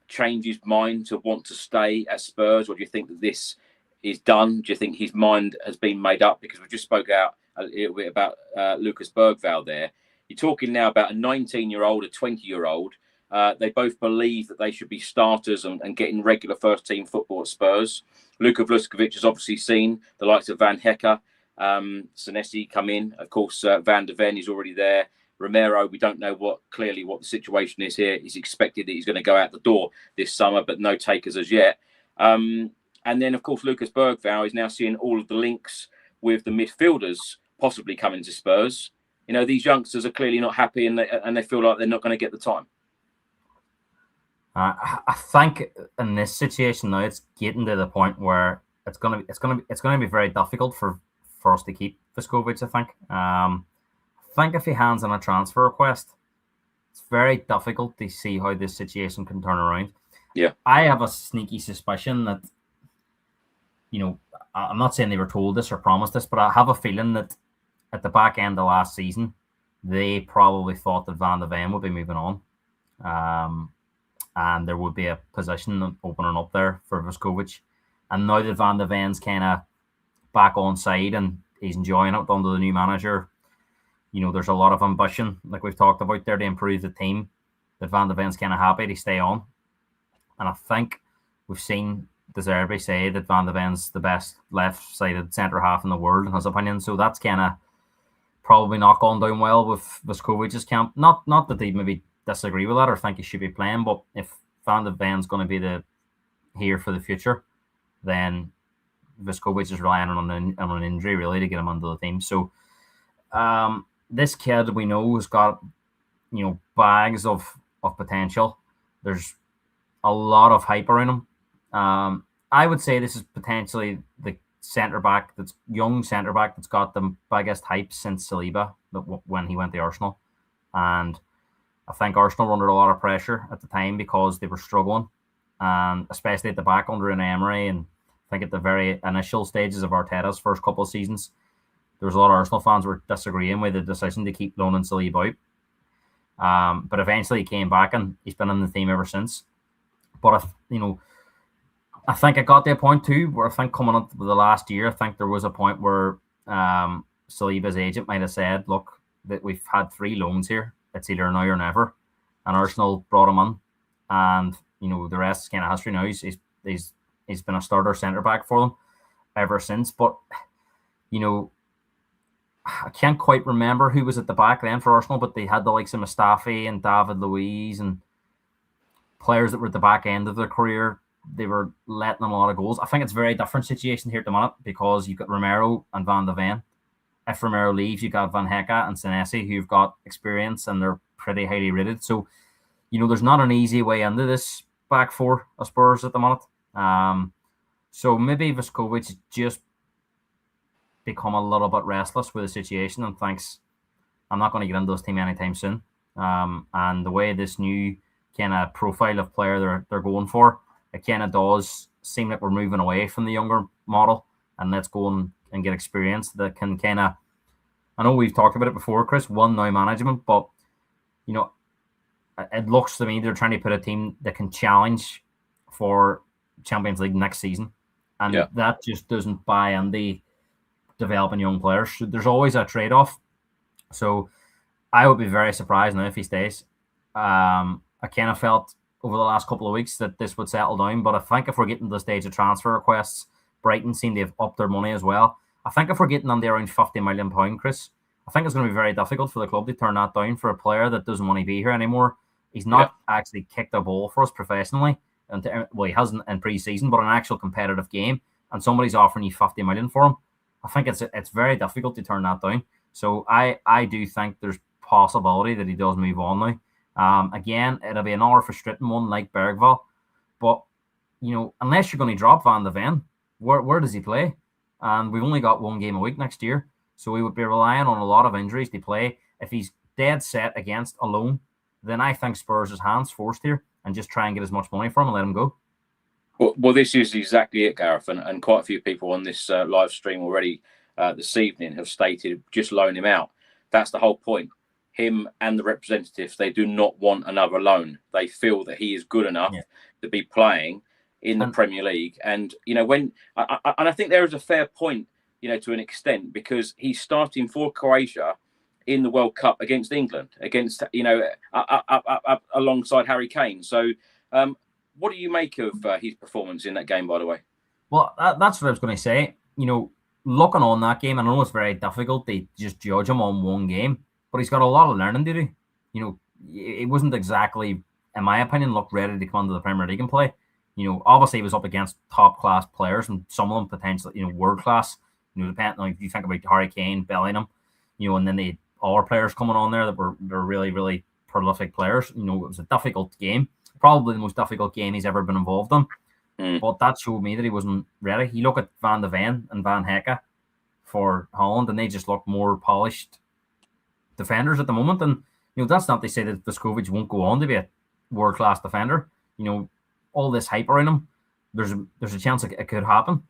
change his mind to want to stay at Spurs, or do you think that this is done? Do you think his mind has been made up? Because we just spoke out a little bit about Lucas Bergvall there. You're talking now about a 19-year-old, a 20-year-old. They both believe that they should be starters and getting regular first-team football at Spurs. Luka Vlahovic has obviously seen the likes of Van Hecke, Senesi come in. Of course, Van de Ven is already there. Romero, we don't know clearly what the situation is here. It's expected that he's going to go out the door this summer, but no takers as yet. And then, of course, Lucas Bergvall is now seeing all of the links with the midfielders possibly coming to Spurs. You know, these youngsters are clearly not happy, and they feel like they're not going to get the time. I think in this situation now, it's getting to the point where it's going to be very difficult for us to keep Vlahovic. I think if he hands in a transfer request, it's very difficult to see how this situation can turn around. Yeah, I have a sneaky suspicion that, you know, I'm not saying they were told this or promised this, but I have a feeling that at the back end of last season, they probably thought that Van de Ven would be moving on. And there would be a position opening up there for Vlahovic. And now that Van de Ven's kind of back on side and he's enjoying it under the new manager, you know, there's a lot of ambition, like we've talked about there, to improve the team, that Van de Ven's kind of happy to stay on. And I think we've seen De Zerbi say that Van de Ven's the best left-sided centre-half in the world, in his opinion. So that's kind of probably not gone down well with Vlahovic's camp. Not that they maybe disagree with that or think he should be playing, but if Van de Ven's going to be here for the future, then Vlahovic is relying on an injury really to get him onto the team. So this kid we know has got, you know, bags of potential. There's a lot of hype around him. I would say this is potentially the young centre back that's got the biggest hype since Saliba when he went to Arsenal. And I think Arsenal were under a lot of pressure at the time because they were struggling, and especially at the back under Unai Emery. And I think at the very initial stages of Arteta's first couple of seasons, there was a lot of Arsenal fans were disagreeing with the decision to keep loaning Saliba out. But eventually he came back and he's been in the team ever since. But I think it got to a point too where I think coming up to the last year, I think there was a point where Saliba's agent might have said, look, that we've had 3 loans here. It's either now or never. And Arsenal brought him on. And, you know, the rest is kind of history now. He's been a starter centre-back for them ever since. But, you know, I can't quite remember who was at the back then for Arsenal, but they had the likes of Mustafi and David Luiz and players that were at the back end of their career. They were letting them a lot of goals. I think it's a very different situation here at the minute because you've got Romero and Van de Ven. If Romero leaves, you've got Van Hecke and Senesi, who've got experience and they're pretty highly rated. So, you know, there's not an easy way into this back four of Spurs at the minute. So maybe Vlahovic just become a little bit restless with the situation and thinks, I'm not going to get into this team anytime soon. And the way this new kind of profile of player they're going for, it kind of does seem like we're moving away from the younger model and let's go and get experience that can kind of, I know we've talked about it before, Chris, now management, but, you know, it looks to me they're trying to put a team that can challenge for Champions League next season. And that just doesn't buy into developing young players. There's always a trade-off. So I would be very surprised now if he stays. I kind of felt over the last couple of weeks that this would settle down, but I think if we're getting to the stage of transfer requests, Brighton seem to have upped their money as well. I think if we're getting on there around £50 million, Chris, I think it's going to be very difficult for the club to turn that down for a player that doesn't want to be here anymore. He's not actually kicked a ball for us professionally. Well, he hasn't in pre-season, but an actual competitive game, and somebody's offering you £50 million for him. I think it's very difficult to turn that down. So I do think there's possibility that he does move on now. Again, it'll be another frustrating one like Bergvall, but unless you're going to drop Van de Ven, where does he play? And we've only got one game a week next year, so we would be relying on a lot of injuries to play. If he's dead set against a loan, then I think Spurs' hands forced here and just try and get as much money for him and let him go. Well, this is exactly it, Gareth, and quite a few people on this live stream already this evening have stated just loan him out. That's the whole point. Him and the representatives, they do not want another loan. They feel that he is good enough to be playing in the Premier League. And, I think there is a fair point, to an extent, because he's starting for Croatia in the World Cup against England, against, alongside Harry Kane. So what do you make of his performance in that game, by the way? Well, that's what I was going to say. Looking on that game, I know it's very difficult to just judge him on one game, but he's got a lot of learning to do. It wasn't exactly, in my opinion, looked ready to come into the Premier League and play. Obviously he was up against top class players, and some of them potentially, world class. Depending on if you think about Harry Kane, Bellingham, and then the other players coming on there that were really, really prolific players. It was a difficult game, probably the most difficult game he's ever been involved in. But that showed me that he wasn't ready. You look at Van de Ven and Van Hecke for Holland, and they just look more polished defenders at the moment. And that's not to say that Vuskovic won't go on to be a world class defender. All this hype around him, there's a chance it could happen.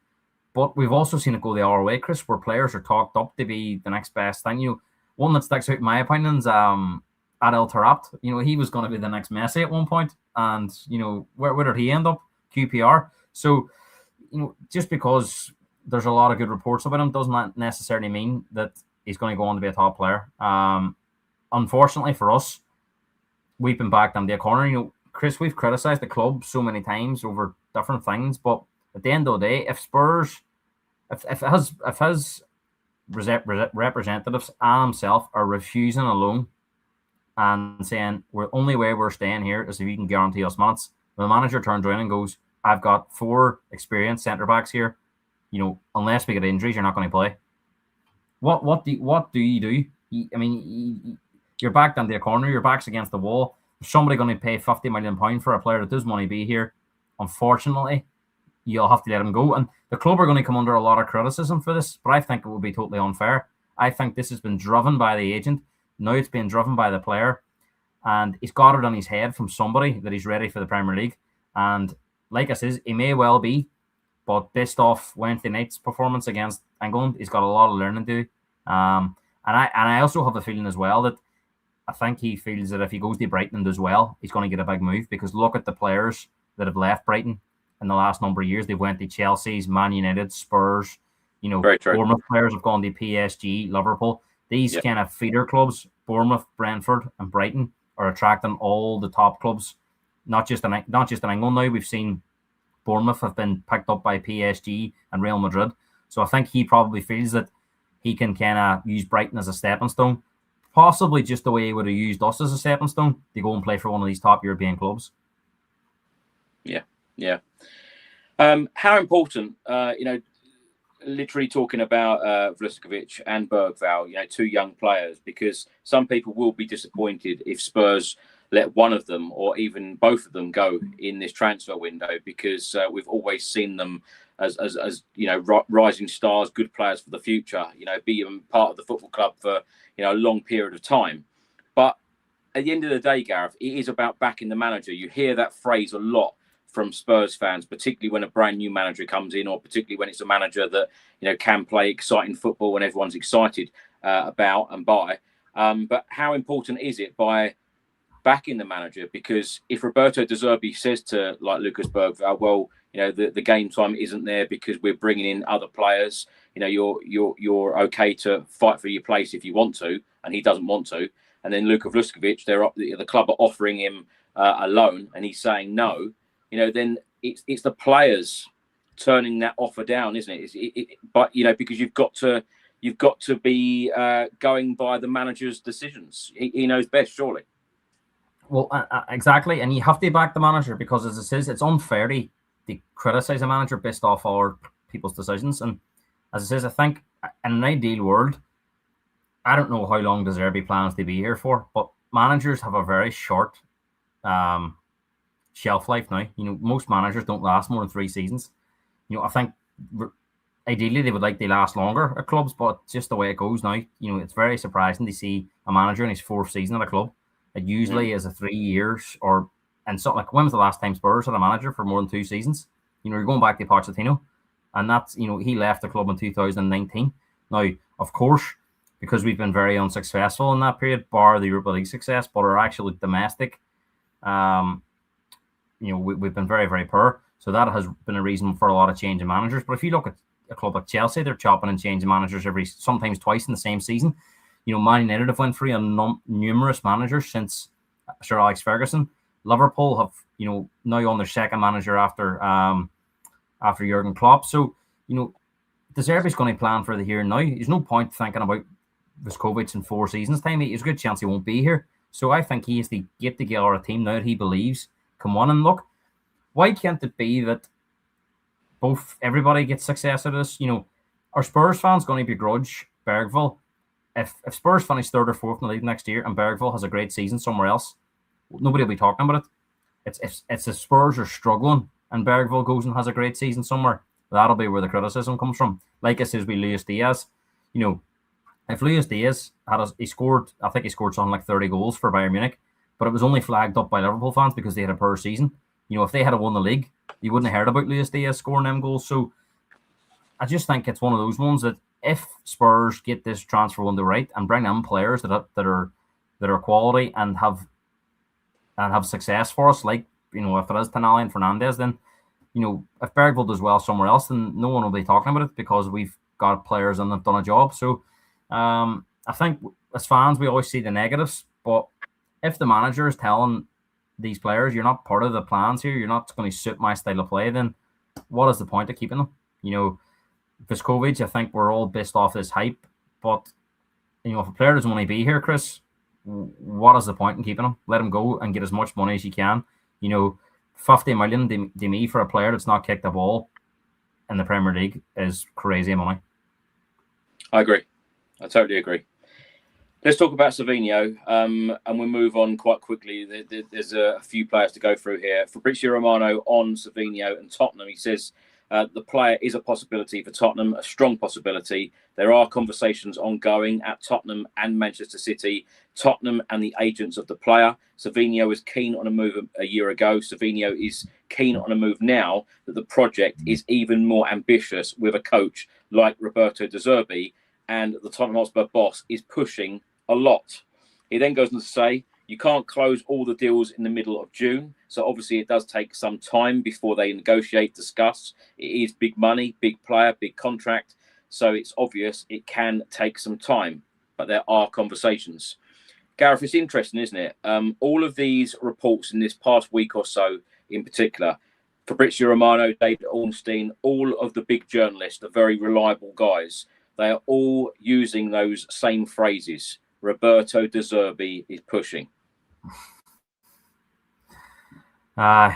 But we've also seen it go the other way, Chris, where players are talked up to be the next best thing. One that sticks out in my opinion is Adel Taarabt. He was going to be the next Messi at one point, and where did he end up? QPR. So just because there's a lot of good reports about him doesn't necessarily mean that he's going to go on to be a top player. Unfortunately for us, we've been backed on the corner. Chris, we've criticised the club so many times over different things, but at the end of the day, if Spurs, if his representatives and himself are refusing a loan and saying the only way we're staying here is if you can guarantee us minutes, the manager turns around and goes, "I've got 4 experienced centre backs here. Unless we get injuries, you're not going to play." What do you do? You're backed on the corner. Your back's against the wall. Is somebody going to pay £50 million for a player that doesn't want to be here? Unfortunately, you'll have to let him go. And the club are going to come under a lot of criticism for this, but I think it would be totally unfair. I think this has been driven by the agent. Now it's being driven by the player. And he's got it on his head from somebody that he's ready for the Premier League. And like I said, he may well be, but based off Wednesday night's performance against England, he's got a lot of learning to do. And I also have a feeling as well that I think he feels that if he goes to Brighton and does well, he's going to get a big move, because look at the players that have left Brighton in the last number of years. They went to Chelsea's, Man United, Spurs, Bournemouth players have gone to PSG, Liverpool. These kind of feeder clubs, Bournemouth, Brentford and Brighton, are attracting all the top clubs, not just in England now. We've seen Bournemouth have been picked up by PSG and Real Madrid. So I think he probably feels that he can kind of use Brighton as a stepping stone, possibly just the way he would have used us as a stepping stone to go and play for one of these top European clubs. Yeah. How important, literally talking about Vuskovic and Bergvall, 2 young players, because some people will be disappointed if Spurs let one of them or even both of them go in this transfer window, because we've always seen them as rising stars, good players for the future, being part of the football club for a long period of time. But at the end of the day, Gareth, it is about backing the manager. You hear that phrase a lot from Spurs fans, particularly when a brand new manager comes in, or particularly when it's a manager that can play exciting football and everyone's excited about and by. But how important is it by backing the manager? Because if Roberto De Zerbi says to Lucas Bergvall, well, the game time isn't there because we're bringing in other players, you're okay to fight for your place if you want to, and he doesn't want to. And then Luka Vuskovic, the club are offering him a loan, and he's saying no. Then it's the players turning that offer down, isn't it? But because you've got to be going by the manager's decisions. He knows best, surely. Well, exactly, and you have to back the manager, because, as it says, it's unfair to criticise a manager based off our people's decisions. And as it says, I think in an ideal world, I don't know how long De Zerbi plans to be here for, but managers have a very short shelf life now. Most managers don't last more than 3 seasons. I think ideally they would like to last longer at clubs, but just the way it goes now, it's very surprising to see a manager in his 4th season at a club. It usually is a 3 years and something like, when was the last time Spurs had a manager for more than 2 seasons? You're going back to Pochettino, and that's, he left the club in 2019. Now, of course, because we've been very unsuccessful in that period, bar the Europa League success, but our actual domestic, we've been very, very poor. So that has been a reason for a lot of change in managers. But if you look at a club like Chelsea, they're chopping and changing managers sometimes twice in the same season. Man United have went through numerous managers since Sir Alex Ferguson. Liverpool have, now on their 2nd manager after Jurgen Klopp. So, De Zerbi's going to plan for the here and now. There's no point thinking about Vuskovic in 4 seasons' time. There's a good chance he won't be here. So I think he has to get together a team now that he believes can win. And look, why can't it be that everybody gets success out of this? Are Spurs fans going to begrudge Bergville? If Spurs finish 3rd or 4th in the league next year and Bergville has a great season somewhere else, nobody will be talking about it. It's if Spurs are struggling and Bergville goes and has a great season somewhere, that'll be where the criticism comes from. Like I says with Luis Diaz, if Luis Diaz he scored something like 30 goals for Bayern Munich, but it was only flagged up by Liverpool fans because they had a poor season. If they had won the league, you wouldn't have heard about Luis Diaz scoring them goals. So I just think it's one of those ones that if Spurs get this transfer window right and bring in players that are quality and have success for us, like if it is Tonali and Fernandes, then if Bergville does well somewhere else, then no one will be talking about it because we've got players and they've done a job. So I think as fans we always see the negatives, but if the manager is telling these players you're not part of the plans here, you're not going to suit my style of play, then what is the point of keeping them? Vuskovic, I think we're all based off this hype, but if a player doesn't want to be here, Chris, what is the point in keeping him? Let him go and get as much money as you can. 50 million to me for a player that's not kicked a ball in the Premier League is crazy money. I agree. I totally agree. Let's talk about Savinho, and we'll move on quite quickly. There's a few players to go through here. Fabrizio Romano on Savinho and Tottenham. He says the player is a possibility for Tottenham, a strong possibility. There are conversations ongoing at Tottenham and Manchester City. Tottenham and the agents of the player. Savinho was keen on a move a year ago. Savinho is keen on a move now that the project is even more ambitious with a coach like Roberto De Zerbi, and the Tottenham Hotspur boss is pushing a lot. He then goes on to say, you can't close all the deals in the middle of June. So obviously it does take some time before they negotiate, discuss. It is big money, big player, big contract. So it's obvious it can take some time, but there are conversations. Gareth, it's interesting, isn't it? All of these reports in this past week or so in particular, Fabrizio Romano, David Ornstein, all of the big journalists, the very reliable guys, they are all using those same phrases. Roberto De Zerbi is pushing. I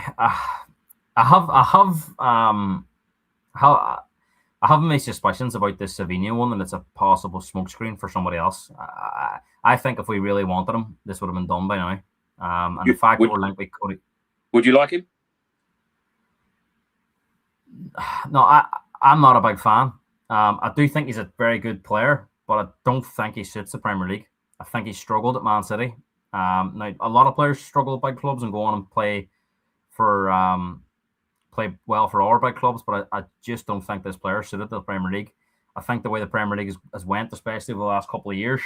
have my suspicions about this Savinho one, and it's a possible smokescreen for somebody else. I think if we really wanted him, this would have been done by now. And the fact that we're linked with Cody. Would you like him? No, I'm not a big fan. I do think he's a very good player, but I don't think he suits the Premier League. I think he struggled at Man City. Now, a lot of players struggle at big clubs and go on and play well for our big clubs, but I just don't think this player suited the Premier League. I think the way the Premier League has went, especially over the last couple of years,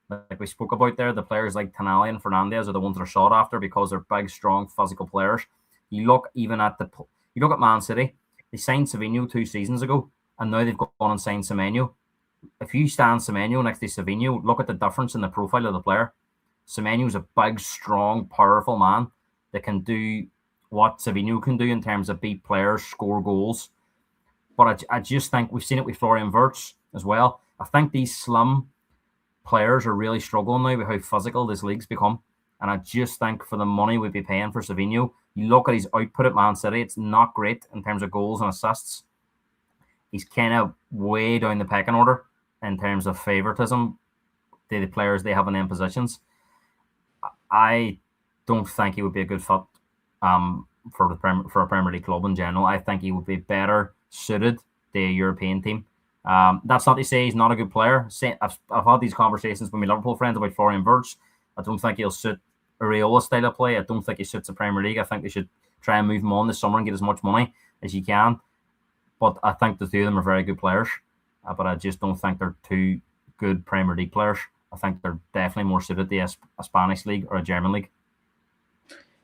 like we spoke about there, the players like Tonali and Fernandes are the ones that are sought after because they're big, strong, physical players. You look at Man City. They signed Savinho 2 seasons ago, and now they've gone and signed Semenyo. If you stand Semenyo next to Savinho, look at the difference in the profile of the player. Semenyo's a big, strong, powerful man that can do what Savinho can do in terms of beat players, score goals. But I just think we've seen it with Florian Wirtz as well. I think these slim players are really struggling now with how physical this league's become. And I just think for the money we'd be paying for Savinho, you look at his output at Man City, it's not great in terms of goals and assists. He's kind of way down the pecking order. in terms of favoritism, the players they have in them positions, I don't think he would be a good fit for a Premier League club in general. I think he would be better suited to a European team. That's not to say he's not a good player. I've had these conversations with my Liverpool friends about Florian Wirtz. I don't think he'll suit Areola's style of play. I don't think he suits the Premier League. I think they should try and move him on this summer and get as much money as you can. But I think the two of them are very good players. But I just don't think they're two good Premier League players. I think they're definitely more suited to a Spanish league or a German league.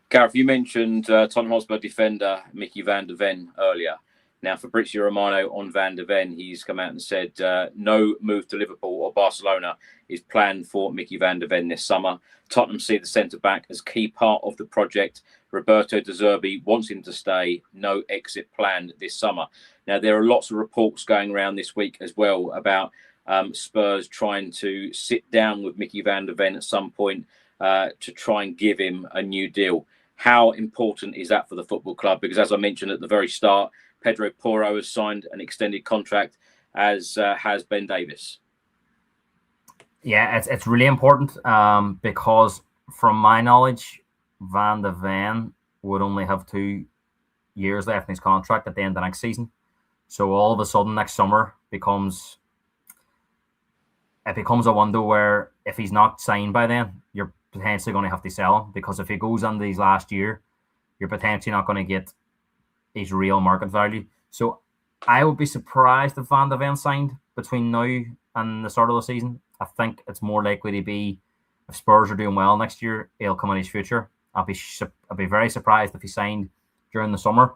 Gareth, you mentioned Tottenham Hotspur defender Mickey van der Ven earlier. Now, Fabrizio Romano on Van der Ven, he's come out and said no move to Liverpool or Barcelona is planned for Mickey van der Ven this summer. Tottenham see the centre-back as key part of the project. Roberto De Zerbi wants him to stay. No exit planned this summer. Now, there are lots of reports going around this week as well about Spurs trying to sit down with Mickey van der Ven at some point to try and give him a new deal. How important is that for the football club? Because as I mentioned at the very start, Pedro Porro has signed an extended contract, as has Ben Davies. Yeah, it's really important because from my knowledge, Van der Ven would only have 2 years left in his contract at the end of next season. So all of a sudden next summer becomes a window where if he's not signed by then, you're potentially going to have to sell him, because if he goes into his last year, you're potentially not going to get his real market value. So I would be surprised if Van der Ven signed between now and the start of the season. I think it's more likely to be if Spurs are doing well next year, he'll come in his future. I'll be very surprised if he signed during the summer.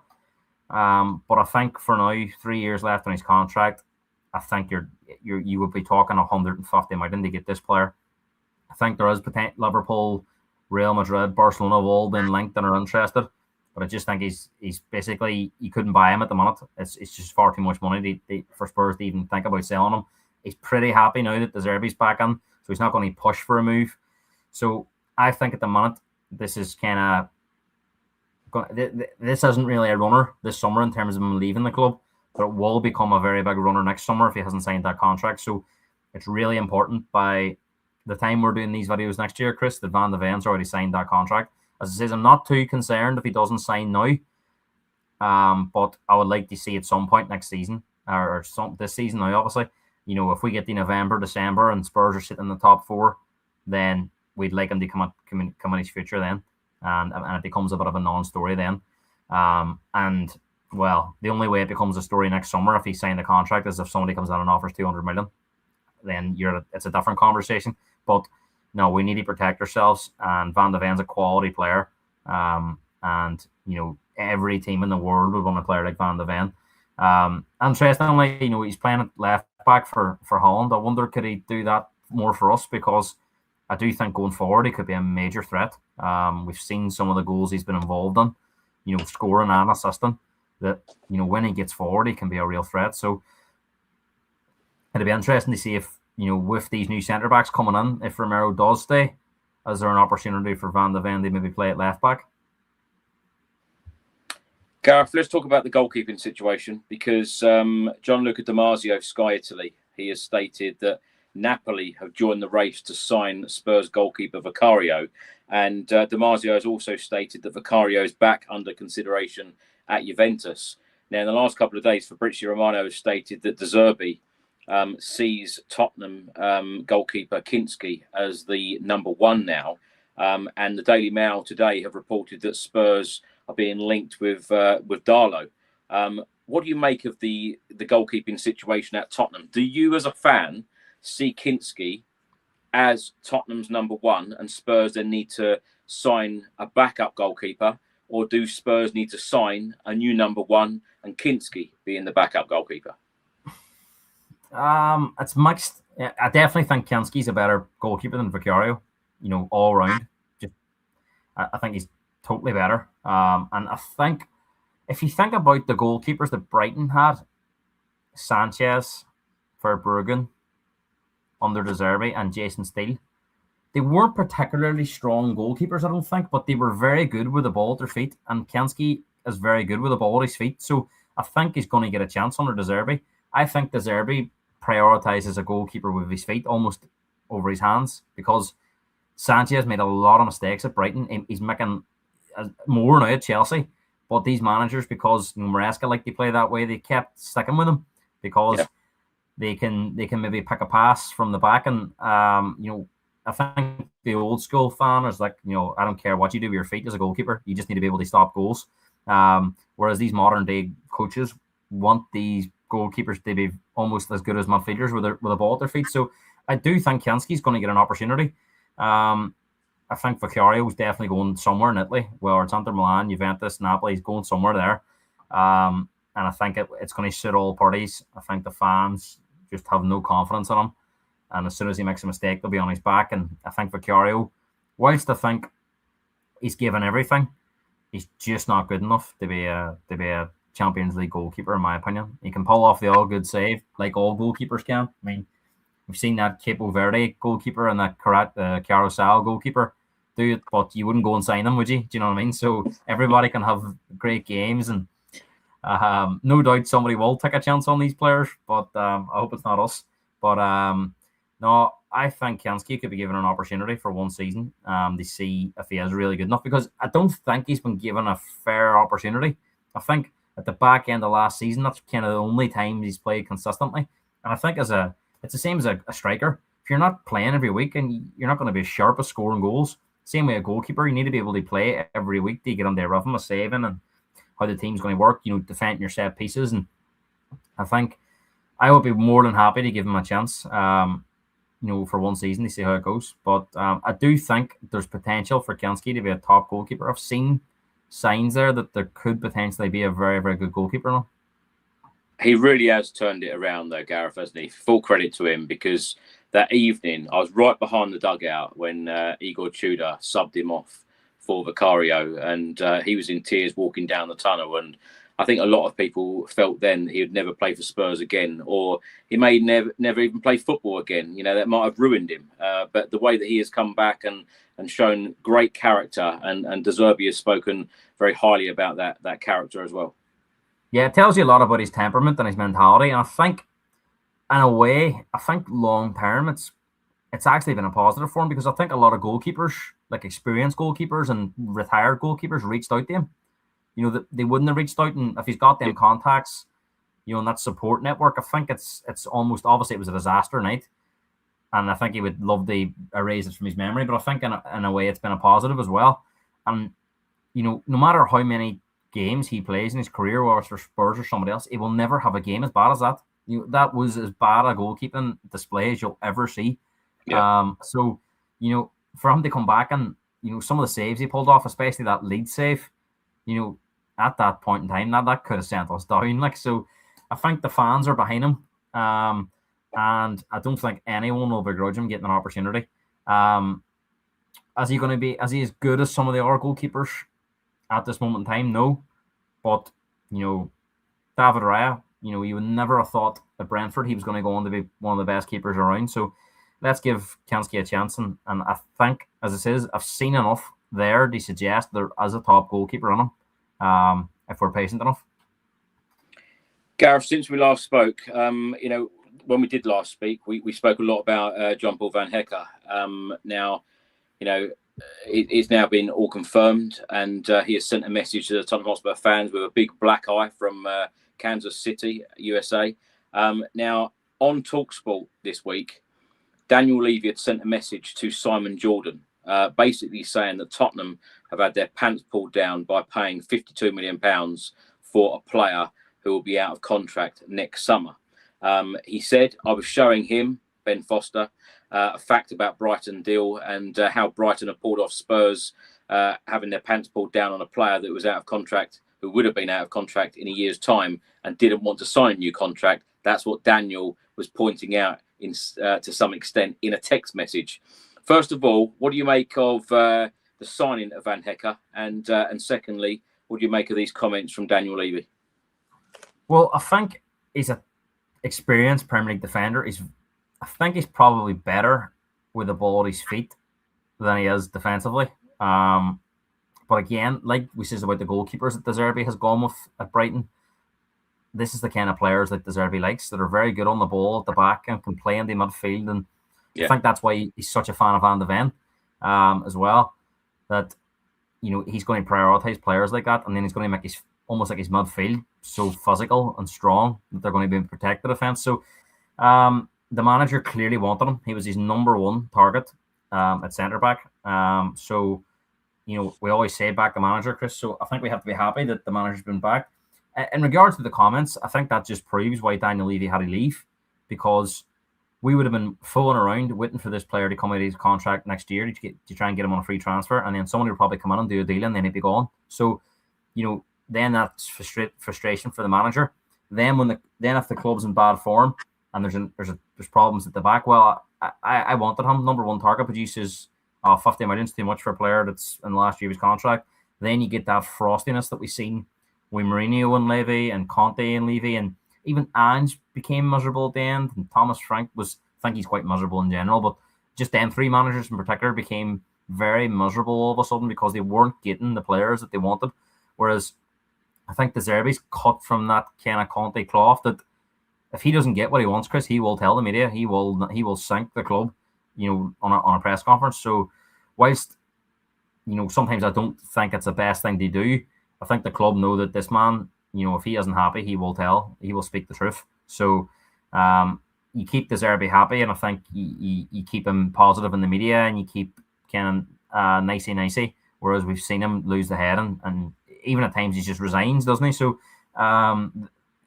But I think for now, 3 years left on his contract, I think you would be talking 150 million to get this player. I think there is potential. Liverpool, Real Madrid, Barcelona have all been linked and are interested. But I just think he's basically, you couldn't buy him at the minute. It's just far too much money for Spurs to even think about selling him. He's pretty happy now that De Zerbi's back in, so he's not going to push for a move. So I think at the minute, this is kind of, this isn't really a runner this summer in terms of him leaving the club, but it will become a very big runner next summer if he hasn't signed that contract. So it's really important by the time we're doing these videos next year, Chris, that Van der Ven's already signed that contract. As I says, I'm not too concerned if he doesn't sign now, but I would like to see at some point next season, or this season now, obviously. You know, if we get to November, December, and Spurs are sitting in the top 4, then we'd like him to come in his future then, and it becomes a bit of a non-story then. And well, the only way it becomes a story next summer if he signed the contract is if somebody comes out and offers 200 million. Then it's a different conversation. But no, we need to protect ourselves, and Van der Ven's a quality player. And you know, every team in the world would want a player like Van der Ven. Interestingly, you know, he's playing at left back for Holland. I wonder, could he do that more for us? Because I do think going forward he could be a major threat. We've seen some of the goals he's been involved in, you know, scoring and assisting, that, you know, when he gets forward he can be a real threat. So it'll be interesting to see if, you know, with these new centre backs coming in, if Romero does stay, is there an opportunity for Van der Ven to maybe play at left back? Gareth, let's talk about the goalkeeping situation, because Gianluca Di Marzio of Sky Italy, he has stated that Napoli have joined the race to sign Spurs goalkeeper Vicario, and Di Marzio has also stated that Vicario is back under consideration at Juventus. Now, in the last couple of days, Fabrizio Romano has stated that De Zerbi sees Tottenham goalkeeper Kinski as the number 1 now, and the Daily Mail today have reported that Spurs are being linked with Darlow. What do you make of the goalkeeping situation at Tottenham? Do you, as a fan, see Kinski as Tottenham's number 1, and Spurs then need to sign a backup goalkeeper, or do Spurs need to sign a new number 1 and Kinski being the backup goalkeeper? It's mixed. I definitely think Kinski's a better goalkeeper than Vicario, you know, all round. I think he's totally better. And I think if you think about the goalkeepers that Brighton had, Sanchez, Verbruggen under De Zerbi, and Jason Steele, they weren't particularly strong goalkeepers, I don't think, but they were very good with the ball at their feet. And Kinski is very good with the ball at his feet. So I think he's going to get a chance under De Zerbi. I think De Zerbi prioritises a goalkeeper with his feet almost over his hands, because Sanchez made a lot of mistakes at Brighton. He's making more now at Chelsea. But these managers, because Maresca like to play that way, they kept sticking with him because they can maybe pick a pass from the back. And I think the old school fan is like, I don't care what you do with your feet as a goalkeeper, you just need to be able to stop goals. Whereas these modern day coaches want these goalkeepers to be almost as good as midfielders with a ball at their feet. So I do think Kianski's going to get an opportunity. I think Vicario is definitely going somewhere in Italy, whether it's Inter Milan, Juventus, Napoli. He's going somewhere there. And I think it's going to suit all parties. I think the fans just have no confidence in him. And as soon as he makes a mistake, they'll be on his back. And I think Vicario, whilst I think he's given everything, he's just not good enough to be a Champions League goalkeeper, in my opinion. He can pull off the all good save, like all goalkeepers can. I mean, we've seen that Capo Verde goalkeeper and that Carousel goalkeeper do it, but you wouldn't go and sign them, would you? Do you know what I mean? So everybody can have great games, and no doubt somebody will take a chance on these players, but I hope it's not us. But no, I think Kianski could be given an opportunity for one season to see if he is really good enough, because I don't think he's been given a fair opportunity. I think at the back end of last season, that's kind of the only time he's played consistently. And I think it's the same as a striker. If you're not playing every week, and you're not going to be sharp at scoring goals, same way a goalkeeper, you need to be able to play every week to get on their rhythm of saving and how the team's going to work, defending your set pieces. And I think I would be more than happy to give him a chance, for one season to see how it goes. But I do think there's potential for Kianski to be a top goalkeeper. I've seen signs there that there could potentially be a very, very good goalkeeper now. He really has turned it around, though, Gareth, hasn't he? Full credit to him, because that evening I was right behind the dugout when Igor Tudor subbed him off for Vicario, and he was in tears walking down the tunnel. And I think a lot of people felt then he would never play for Spurs again, or he may never even play football again. That might have ruined him. But the way that he has come back and shown great character, and De Zerbi has spoken very highly about that character as well. Yeah, it tells you a lot about his temperament and his mentality. And I think, in a way, long term, it's actually been a positive for him, because I think a lot of goalkeepers, like experienced goalkeepers and retired goalkeepers, reached out to him. They wouldn't have reached out, and if he's got them contacts, in that support network, I think it's almost, obviously it was a disaster night, and I think he would love to erase it from his memory. But I think in a way it's been a positive as well. And no matter how many games he plays in his career, whether it's for Spurs or somebody else, he will never have a game as bad as that. That was as bad a goalkeeping display as you'll ever see. Yeah. So for him to come back and some of the saves he pulled off, especially that lead save, at that point in time, that could have sent us down. So I think the fans are behind him, and I don't think anyone will begrudge him getting an opportunity. Is he going to be as good as some of the other goalkeepers at this moment in time? No, but David Raya, you would never have thought at Brentford he was going to go on to be one of the best keepers around. So let's give Kianski a chance, and I think, as it says, I've seen enough there to suggest there is a top goalkeeper on him, if we're patient enough. Gareth, since we last spoke, when we did last speak, we spoke a lot about John-Paul Van Hecke. Now, it's now been all confirmed, and he has sent a message to the Tottenham Hotspur fans with a big black eye from Kansas City, USA. Now, on TalkSport this week, Daniel Levy had sent a message to Simon Jordan, basically saying that Tottenham have had their pants pulled down by paying £52 million for a player who will be out of contract next summer. He said, I was showing him, Ben Foster, a fact about Brighton deal, and how Brighton have pulled off Spurs having their pants pulled down on a player that was out of contract, who would have been out of contract in a year's time and didn't want to sign a new contract. That's what Daniel was pointing out to some extent in a text message. First of all, what do you make of the signing of Van Hecke? And secondly, what do you make of these comments from Daniel Levy? Well, I think he's an experienced Premier League defender. I think he's probably better with the ball at his feet than he is defensively. But again, like we said about the goalkeepers that De Zerbi has gone with at Brighton, this is the kind of players that De Zerbi likes, that are very good on the ball at the back and can play in the midfield. And I think that's why he's such a fan of Van de Ven as well. That, he's going to prioritise players like that, and then he's going to make almost like his midfield so physical and strong that they're going to be able to protect the defence. So the manager clearly wanted him. He was his number one target at centre-back. So, we always say back the manager, Chris. So I think we have to be happy that the manager's been back. In regards to the comments, I think that just proves why Daniel Levy had to leave, because we would have been fooling around waiting for this player to come out of his contract next year to try and get him on a free transfer, and then someone would probably come in and do a deal, and then he'd be gone. So, then that's frustration for the manager. Then if the club's in bad form and there's problems at the back, well, I wanted him. Number one target, produces 50 million is too much for a player that's in the last year of his contract. Then you get that frostiness that we've seen with Mourinho and Levy and Conte and Levy, and even Ange became miserable at the end, and Thomas Frank I think he's quite miserable in general, but just them three managers in particular became very miserable all of a sudden because they weren't getting the players that they wanted. Whereas I think De Zerbi's cut from that kind of Conte cloth, that if he doesn't get what he wants, Chris, he will tell the media. He will sink the club, on a press conference. So whilst, sometimes I don't think it's the best thing to do, I think the club know that this man, if he isn't happy, he will speak the truth. So you keep De Zerbi happy, and I think you keep him positive in the media, and you keep kind of nicey, whereas we've seen him lose the head, and even at times he just resigns, doesn't he? So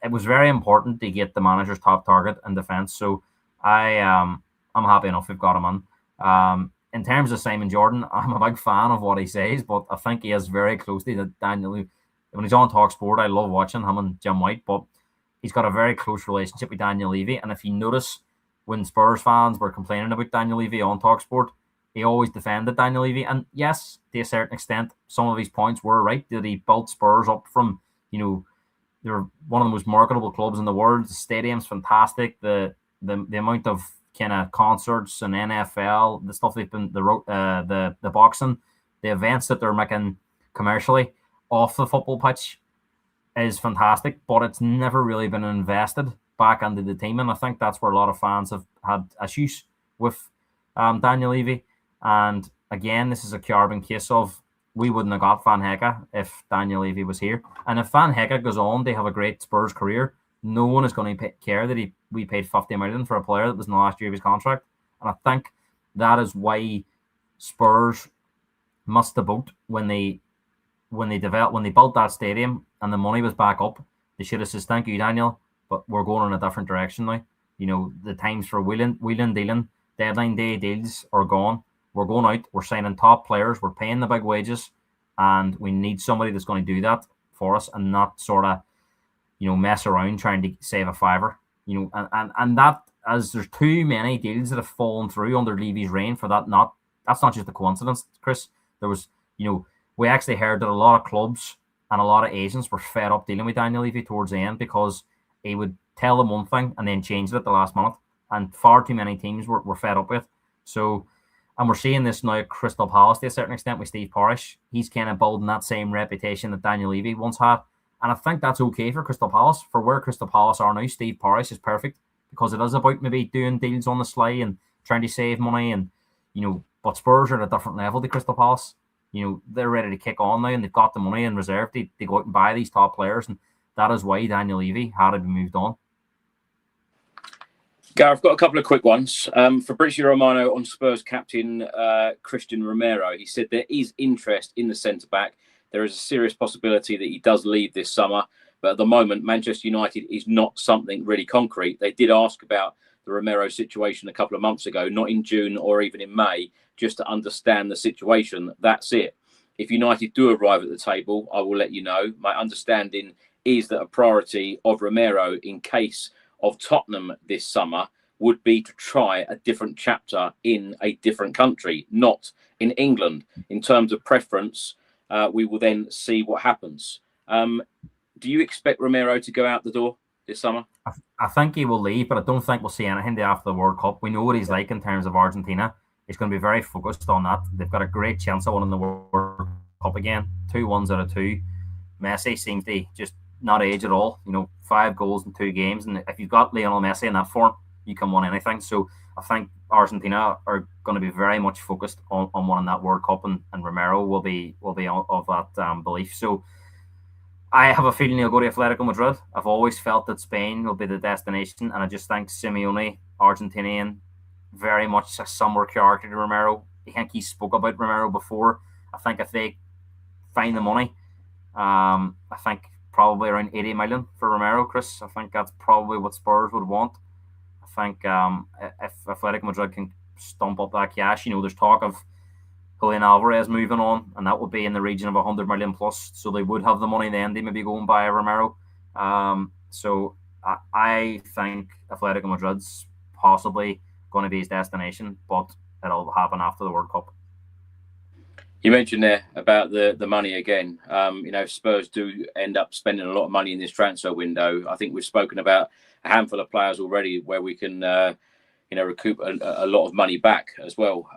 it was very important to get the manager's top target in defence. So I'm happy enough we've got him on. In terms of Simon Jordan, I'm a big fan of what he says, but I think he is very closely to Daniel. When he's on TalkSport, I love watching him and Jim White, but he's got a very close relationship with Daniel Levy. And if you notice, when Spurs fans were complaining about Daniel Levy on TalkSport, he always defended Daniel Levy. And yes, to a certain extent, some of his points were right, that he built Spurs up from, they're one of the most marketable clubs in the world. The stadium's fantastic. The amount of kind of concerts and NFL, the stuff they've been, the boxing, the events that they're making commercially off the football pitch is fantastic, but it's never really been invested back into the team. And I think that's where a lot of fans have had issues with Daniel Levy. And again, this is a carbon case of, we wouldn't have got Van Hecke if Daniel Levy was here. And if Van Hecke goes on, they have a great Spurs career, no one is going to care that we paid 50 million for a player that was in the last year of his contract. And I think that is why Spurs missed the boat when they built that stadium and the money was back up. They should have said, thank you, Daniel, but we're going in a different direction now. The times for wheeling, dealing, deadline day deals are gone. We're going out, we're signing top players, we're paying the big wages, and we need somebody that's going to do that for us and not sort of, mess around trying to save a fiver. And that, as there's too many deals that have fallen through under Levy's reign for that. That's not just a coincidence, Chris. There was, we actually heard that a lot of clubs and a lot of agents were fed up dealing with Daniel Levy towards the end because he would tell them one thing and then change it at the last minute. And far too many teams were fed up with. So, and we're seeing this now at Crystal Palace to a certain extent with Steve Parish. He's kind of building that same reputation that Daniel Levy once had. And I think that's okay for Crystal Palace. For where Crystal Palace are now, Steve Parish is perfect because it is about maybe doing deals on the sly and trying to save money. And, but Spurs are at a different level to Crystal Palace. They're ready to kick on now and they've got the money in reserve to go out and buy these top players. And that is why Daniel Levy had to be moved on. Gareth, I've got a couple of quick ones. Fabrizio Romano on Spurs captain Christian Romero. He said there is interest in the centre-back. There is a serious possibility that he does leave this summer. But at the moment, Manchester United is not something really concrete. They did ask about the Romero situation a couple of months ago, not in June or even in May, just to understand the situation. That's it. If United do arrive at the table, I will let you know. My understanding is that a priority of Romero in case of Tottenham this summer would be to try a different chapter in a different country, not in England. In terms of preference, we will then see what happens. Do you expect Romero to go out the door this summer? I think he will leave, but I don't think we'll see anything after the World Cup. We know what he's like in terms of Argentina. He's going to be very focused on that. They've got a great chance of winning the World Cup again. 2 1s out of 2. Messi seems to just not age at all. 5 goals in 2 games, and if you've got Lionel Messi in that form, you can win anything. So I think Argentina are going to be very much focused on winning that World Cup, and Romero will be of that belief. So I have a feeling he'll go to Atletico Madrid. I've always felt that Spain will be the destination, and I just think Simeone, Argentinian, very much a similar character to Romero. I think he spoke about Romero before. I think if they find the money, I think probably around 80 million for Romero, Chris. I think that's probably what Spurs would want. I think if Atletico Madrid can stump up that cash, there's talk of Julian Alvarez moving on, and that would be in the region of 100 million plus. So they would have the money then. They maybe go and buy a Romero. So I think Atletico Madrid's possibly going to be his destination, but it'll happen after the World Cup. You mentioned there about the money again. If Spurs do end up spending a lot of money in this transfer window, I think we've spoken about a handful of players already where we can, recoup a lot of money back as well.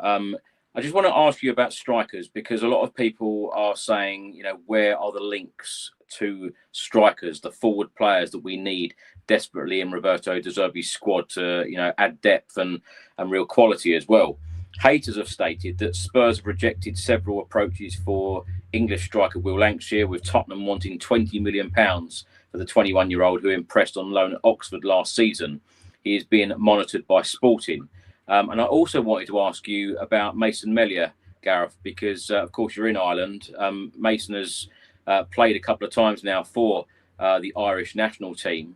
I just want to ask you about strikers, because a lot of people are saying, where are the links to strikers, the forward players that we need desperately in Roberto De Zerbi's squad to, add depth and real quality as well. Haters have stated that Spurs have rejected several approaches for English striker Will Lancashire, with Tottenham wanting £20 million for the 21-year-old who impressed on loan at Oxford last season. He is being monitored by Sporting. And I also wanted to ask you about Mason Melia, Gareth, because, of course, you're in Ireland. Mason has played a couple of times now for the Irish national team.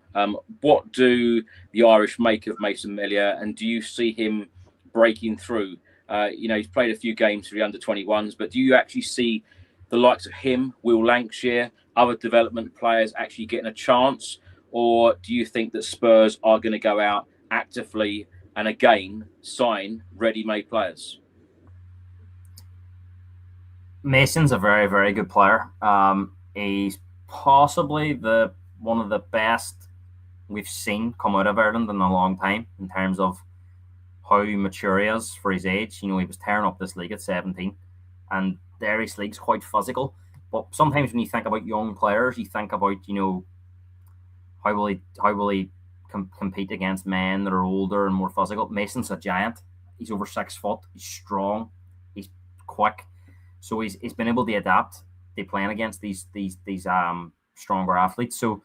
What do the Irish make of Mason Melia, and do you see him breaking through? He's played a few games for the under-21s, but do you actually see the likes of him, Will Lancashire, other development players actually getting a chance? Or do you think that Spurs are going to go out actively and again sign ready-made players? Mason's a very, very good player. He's possibly one of the best we've seen come out of Ireland in a long time in terms of how mature he is for his age. He was tearing up this league at 17, and the Irish league's quite physical. But sometimes when you think about young players, you think about how will he compete against men that are older and more physical. Mason's a giant. He's over 6 foot. He's strong. He's quick. So he's been able to adapt to playing against these stronger athletes. So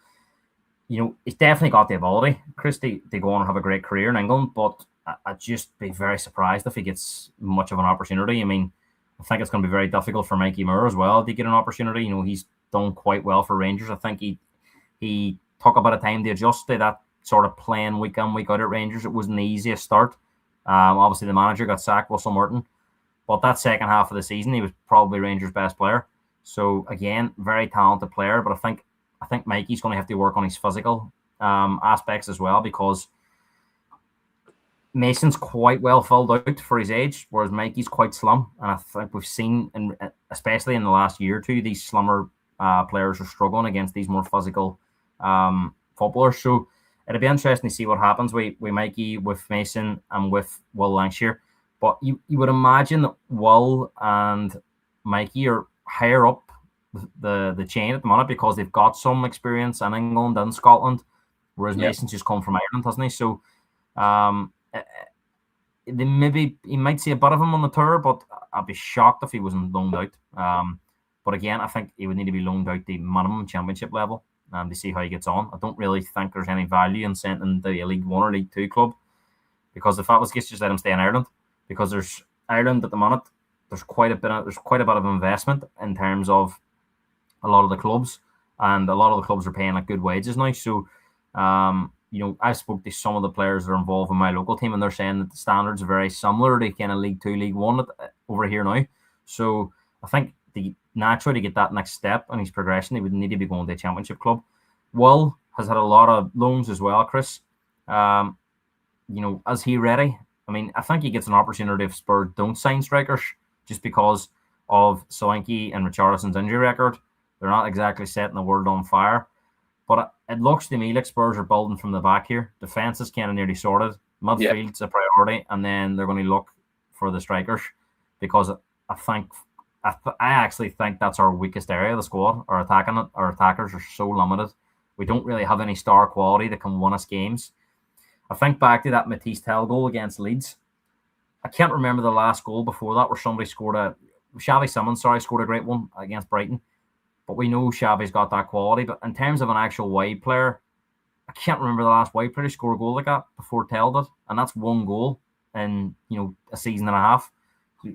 he's definitely got the ability, Chris, to go on and have a great career in England. But I'd just be very surprised if he gets much of an opportunity. I think it's going to be very difficult for Mikey Moore as well to get an opportunity. He's done quite well for Rangers. I think he took a bit of time to adjust to that sort of playing week in, week out at Rangers. It wasn't the easiest start. Obviously, the manager got sacked, Russell Martin. But that second half of the season, he was probably Rangers' best player. So, again, very talented player. But I think Mikey's going to have to work on his physical aspects as well, because Mason's quite well filled out for his age, whereas Mikey's quite slim. And I think we've seen, especially in the last year or two, these slimmer players are struggling against these more physical footballers. So it'll be interesting to see what happens with Mikey, with Mason, and with Will Lancashire. But you would imagine that Will and Mikey are higher up the chain at the moment because they've got some experience in England and Scotland, whereas Mason's just come from Ireland, hasn't he? So maybe he might see a bit of him on the tour, but I'd be shocked if he wasn't loaned out. But again, I think he would need to be loaned out the minimum championship level to see how he gets on. I don't really think there's any value in sending to a League 1 or League 2 club, because if that was the case, just let him stay in Ireland, because there's Ireland at the minute. There's quite a bit of investment in terms of a lot of the clubs, and a lot of the clubs are paying like good wages now. So, I spoke to some of the players that are involved in my local team, and they're saying that the standards are very similar to kind of League 2, League 1 over here now. So I think naturally to get that next step in his progression, he would need to be going to a championship club. Will has had a lot of loans as well, Chris. Is he ready? I think he gets an opportunity if Spurs don't sign strikers, just because of Solanke and Richarlison's injury record. They're not exactly setting the world on fire. But it looks to me like Spurs are building from the back here. Defence is kind of nearly sorted. Midfield's a priority, and then they're going to look for the strikers, because I actually think that's our weakest area of the squad. Our attackers are so limited We don't really have any star quality that can win us games. I think back to that Matisse Tell goal against Leeds. I can't remember the last goal before that where somebody Xavi Simons, scored a great one against Brighton. But we know Xavi's got that quality. But in terms of an actual wide player, I can't remember the last wide player to score a goal like that before Tell did. And that's one goal in, a season and a half.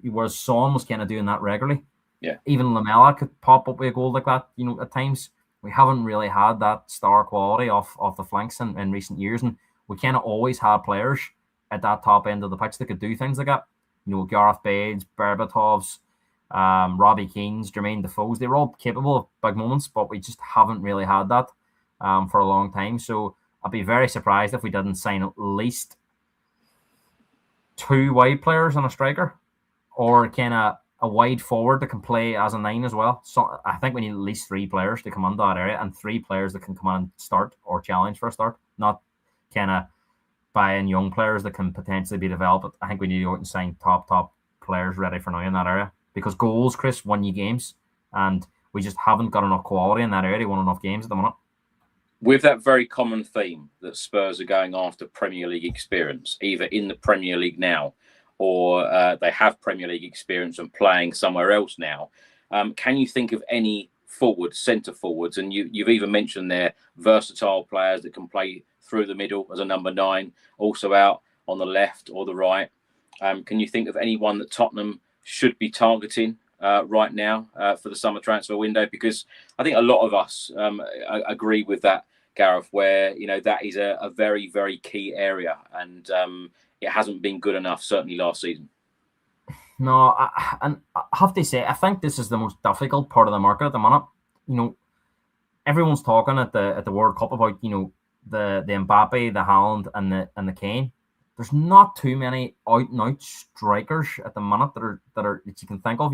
Whereas Son was kind of doing that regularly. Yeah. Even Lamela could pop up with a goal like that, at times. We haven't really had that star quality off the flanks in recent years. And we kind of always had players at that top end of the pitch that could do things like that. Gareth Bales, Berbatovs, Robbie Keane's, Jermaine Defoe's. They were all capable of big moments, but we just haven't really had that for a long time. So I'd be very surprised if we didn't sign at least 2 wide players and a striker, or kind of a wide forward that can play as a 9 as well. So I think we need at least 3 players to come into that area, and 3 players that can come on and start or challenge for a start, not kind of buying young players that can potentially be developed. I think we need to go out and sign top players ready for now in that area, because goals, Chris, win you games, and we just haven't got enough quality in that area to win enough games at the moment. With that very common theme that Spurs are going after Premier League experience, either in the Premier League now or they have Premier League experience and playing somewhere else now, can you think of any centre forwards, and you've even mentioned their versatile players that can play through the middle as a number 9, also out on the left or the right. Can you think of anyone that Tottenham should be targeting right now for the summer transfer window? Because I think a lot of us agree with that, Gareth, where that is a very, very key area, and it hasn't been good enough, certainly last season. No, and I have to say, I think this is the most difficult part of the market at the minute. Everyone's talking at the World Cup about the Mbappe, the Haaland, and the Kane. There's not too many out-and-out strikers at the minute that you can think of.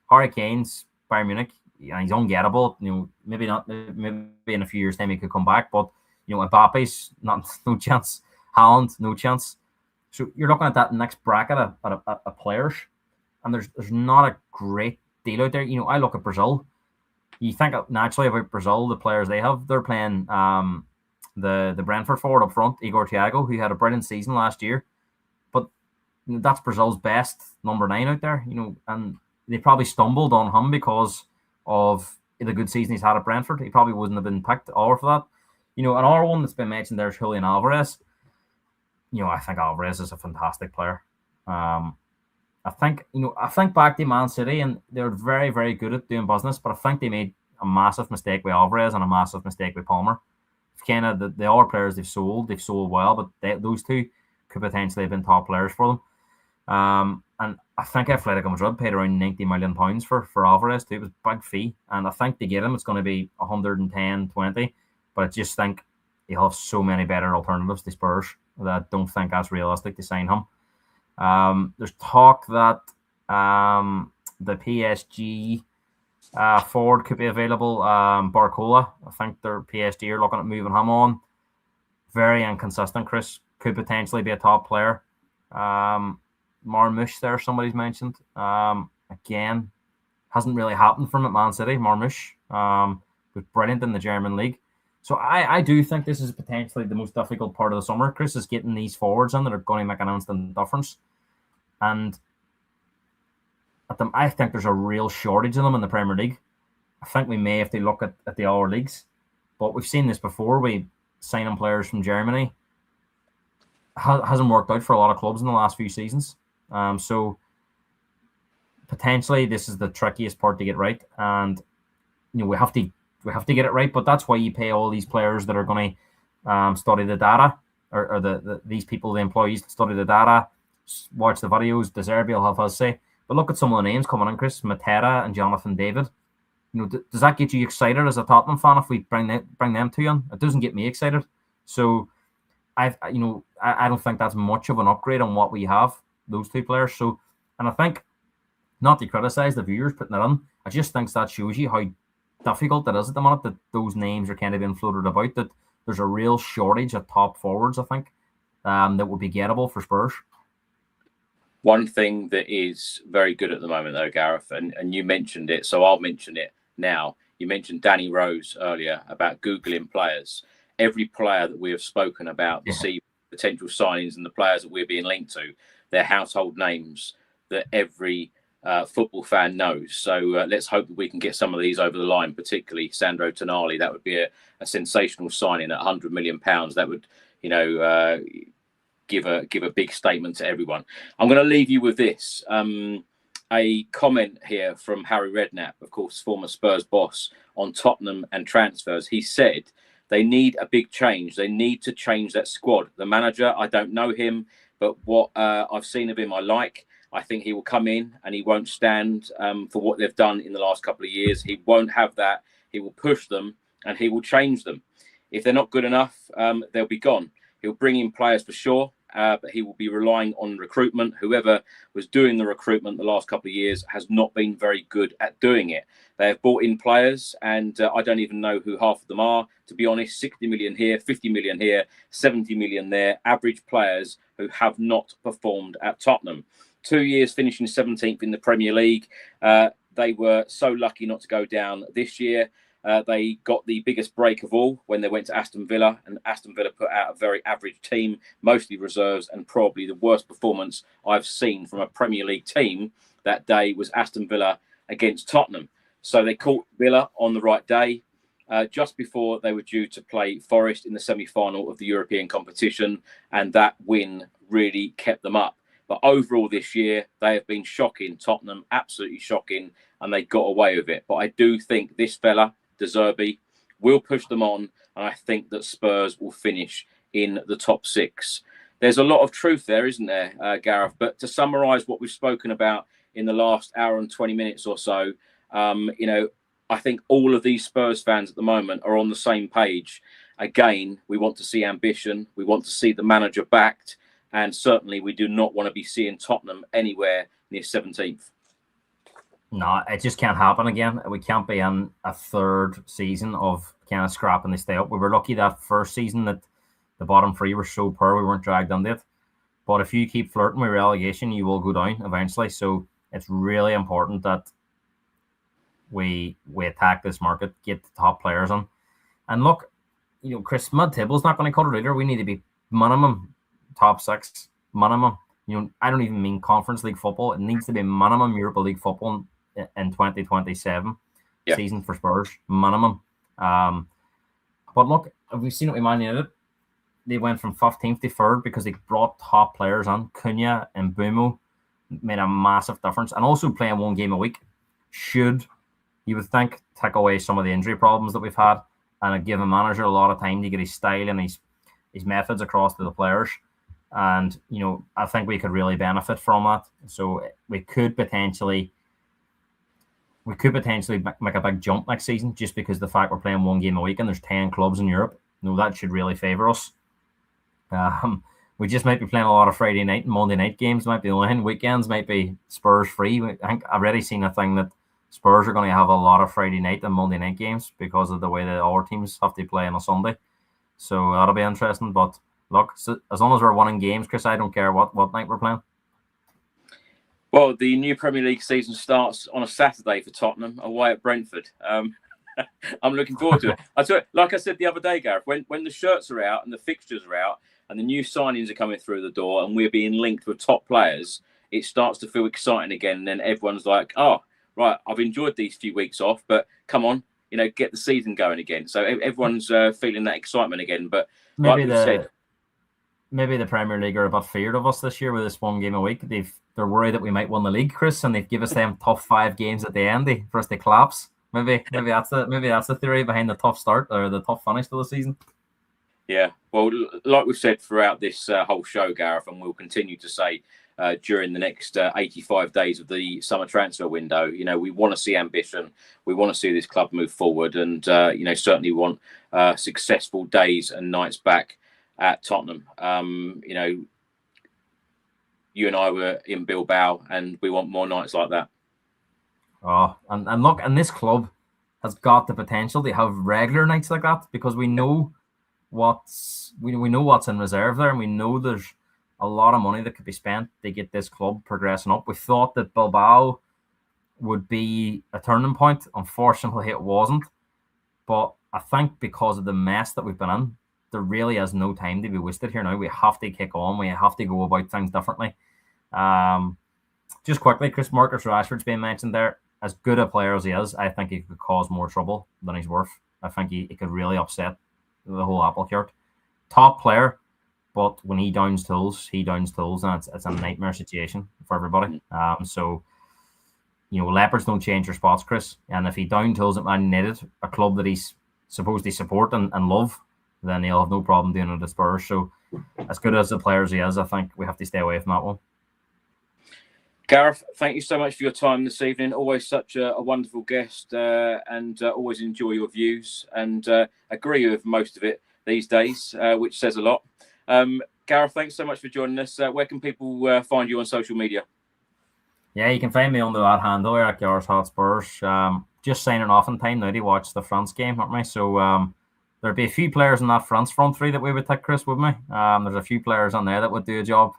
Harry Kane's Bayern Munich, he's ungettable. Maybe not. Maybe in a few years' time he could come back, but Mbappe's no chance. Haaland, no chance. So you're looking at that next bracket of players, and there's not a great deal out there. I look at Brazil. You think naturally about Brazil, the players they have. They're playing the Brentford forward up front, Igor Thiago, who had a brilliant season last year. But that's Brazil's best number 9 out there, and they probably stumbled on him because of the good season he's had at Brentford. He probably wouldn't have been picked over for that. Another one that's been mentioned there is Julian Alvarez. I think Alvarez is a fantastic player. I think back to Man City, and they're very, very good at doing business, but I think they made a massive mistake with Alvarez and a massive mistake with Palmer. Kind of the other players they've sold well, but those 2 could potentially have been top players for them. And I think Atletico Madrid paid around £90 million for Alvarez too. It was a big fee, and I think to get him it's going to be 110-20. But I just think he'll have so many better alternatives to Spurs that I don't think that's realistic to sign him. There's talk that the PSG forward could be available. Barcola, I think their PSG are looking at moving him on. Very inconsistent, Chris. Could potentially be a top player. Marmoush there, somebody's mentioned. Again, hasn't really happened from at Man City. Marmoush was brilliant in the German league. So I do think this is potentially the most difficult part of the summer, Chris, is getting these forwards in that are going to make an instant difference. And I think there's a real shortage of them in the Premier League. I think we may have to look at the other leagues. But we've seen this before. We signing players from Germany. Hasn't worked out for a lot of clubs in the last few seasons. So potentially this is the trickiest part to get right. And we have to get it right, but that's why you pay all these players that are going to study the data, or these people, the employees, study the data, watch the videos. De Zerbi will have us say. But look at some of the names coming in, Chris. Matera and Jonathan David. Does that get you excited as a Tottenham fan if we bring them two in? It doesn't get me excited. So I don't think that's much of an upgrade on what we have, those 2 players. So, and I think, not to criticise the viewers putting it in, I just think that shows you how difficult it is at the moment that those names are kind of being floated about, that there's a real shortage of top forwards, I think, that would be gettable for Spurs. One thing that is very good at the moment, though, Gareth, and you mentioned it, so I'll mention it now. You mentioned Danny Rose earlier about Googling players. Every player that we have spoken about this season, potential signings and the players that we're being linked to, they're household names that every football fan knows. So let's hope that we can get some of these over the line, particularly Sandro Tonali. That would be a sensational signing at £100 million. That would, give a big statement to everyone. I'm going to leave you with this. A comment here from Harry Redknapp, of course, former Spurs boss, on Tottenham and transfers. He said they need a big change. They need to change that squad. The manager, I don't know him, but what I've seen of him, I like. I think he will come in and he won't stand for what they've done in the last couple of years. He won't have that. He will push them and he will change them. If they're not good enough, they'll be gone. He'll bring in players for sure. But he will be relying on recruitment. Whoever was doing the recruitment the last couple of years has not been very good at doing it. They have brought in players, and I don't even know who half of them are. To be honest, 60 million here, 50 million here, 70 million there. Average players who have not performed at Tottenham. 2 years finishing 17th in the Premier League. They were so lucky not to go down this year. They got the biggest break of all when they went to Aston Villa, and Aston Villa put out a very average team, mostly reserves, and probably the worst performance I've seen from a Premier League team that day was Aston Villa against Tottenham. So they caught Villa on the right day, just before they were due to play Forest in the semi-final of the European competition, and that win really kept them up. But overall this year, they have been shocking, Tottenham, absolutely shocking, and they got away with it. But I do think this fella, De Zerbi, will push them on, and I think that Spurs will finish in the top six. There's a lot of truth there, isn't there, Gareth? But to summarise what we've spoken about in the last hour and 20 minutes or so, I think all of these Spurs fans at the moment are on the same page. Again, we want to see ambition. We want to see the manager backed. And certainly we do not want to be seeing Tottenham anywhere near 17th. No, it just can't happen again. We can't be in a third season of kind of scrapping to stay up. We were lucky that first season that the bottom three were so poor we weren't dragged into it. But if you keep flirting with relegation, you will go down eventually. So it's really important that we attack this market, get the top players on. And look, Chris, mid-table's not going to cut it either. We need to be minimum top six, minimum. I don't even mean Conference League football. It needs to be minimum Europa League football in 2027 season for Spurs, minimum. But look, we've seen it with Man United. They went from 15th to 3rd because they brought top players on. Cunha and Bumo made a massive difference. And also playing one game a week should, you would think, take away some of the injury problems that we've had and give a manager a lot of time to get his style and his methods across to the players. And, I think we could really benefit from that. So we could potentially make a big jump next season just because of the fact we're playing one game a week and there's 10 clubs in Europe. That should really favour us. We just might be playing a lot of Friday night and Monday night games. Might be the only weekends might be Spurs free. I think I've already seen a thing that Spurs are going to have a lot of Friday night and Monday night games because of the way that our teams have to play on a Sunday. So that'll be interesting. But look, so as long as we're winning games, Chris, I don't care what night we're playing. Well, the new Premier League season starts on a Saturday for Tottenham away at Brentford. I'm looking forward to it. Like I said the other day, Gareth, when the shirts are out and the fixtures are out and the new signings are coming through the door and we're being linked with top players, it starts to feel exciting again. And then everyone's like, oh, right, I've enjoyed these few weeks off, but come on, get the season going again. So everyone's feeling that excitement again. But like maybe the Premier League are a bit feared of us this year with this one game a week. They're worried that we might win the league, Chris, and they've given us them tough 5 games at the end for us to collapse. Maybe that's the theory behind the tough start or the tough finish to the season. Yeah, well, like we've said throughout this whole show, Gareth, and we'll continue to say during the next 85 days of the summer transfer window, we want to see ambition. We want to see this club move forward and, certainly want successful days and nights back at Tottenham. You and I were in Bilbao and we want more nights like that. Oh, and look, and this club has got the potential to have regular nights like that because we know what's in reserve there, and we know there's a lot of money that could be spent to get this club progressing up. We thought that Bilbao would be a turning point. Unfortunately, it wasn't. But I think because of the mess that we've been in, there really is no time to be wasted here now. We have to kick on. We have to go about things differently. Just quickly, Chris Marcus Rashford's being mentioned there. As good a player as he is, I think he could cause more trouble than he's worth. I think he could really upset the whole apple cart. Top player, but when he downs tools, and it's a nightmare situation for everybody. So, leopards don't change their spots, Chris. And if he down tools at Man United, a club that he's supposed to support and love, then he'll have no problem doing it at Spurs. So, as good as the player as he is, I think we have to stay away from that one. Gareth, thank you so much for your time this evening. Always such a wonderful guest, and always enjoy your views and agree with most of it these days, which says a lot. Gareth, thanks so much for joining us. Where can people find you on social media? Yeah, you can find me under that handle here at Gareth Hotspurs. Just signing off in time now to watch the France game, aren't we? So there'd be a few players in that France front three that we would take, Chris, wouldn't we? There's a few players on there that would do a job.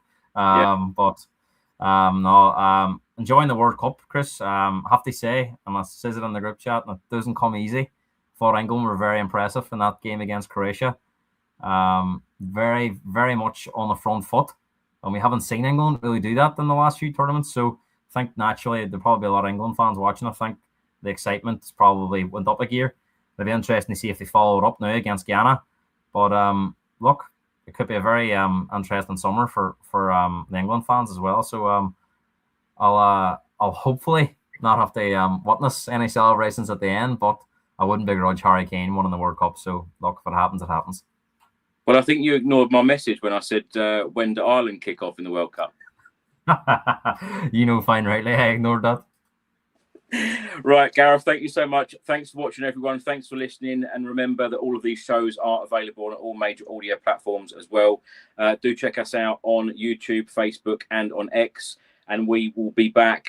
Enjoying the World Cup, Chris. Have to say, and I says it in the group chat, it doesn't come easy. For England were very impressive in that game against Croatia. Very, very much on the front foot, and we haven't seen England really do that in the last few tournaments. So I think naturally there'll probably be a lot of England fans watching. I think the excitement probably went up a gear. It'll be interesting to see if they follow it up now against Ghana. But look, it could be a very interesting summer for the England fans as well. So I'll hopefully not have to witness any celebrations at the end, but I wouldn't begrudge Harry Kane winning the World Cup. So look, if it happens, it happens. Well, I think you ignored my message when I said when do Ireland kick off in the World Cup? Fine rightly, I ignored that. Right, Gareth, thank you so much. Thanks for watching, everyone. Thanks for listening. And remember that all of these shows are available on all major audio platforms as well. Do check us out on YouTube, Facebook, and on X. And we will be back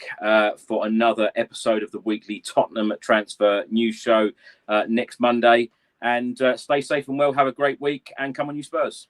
for another episode of the weekly Tottenham transfer news show next Monday. And stay safe and well. Have a great week. And come on, you Spurs.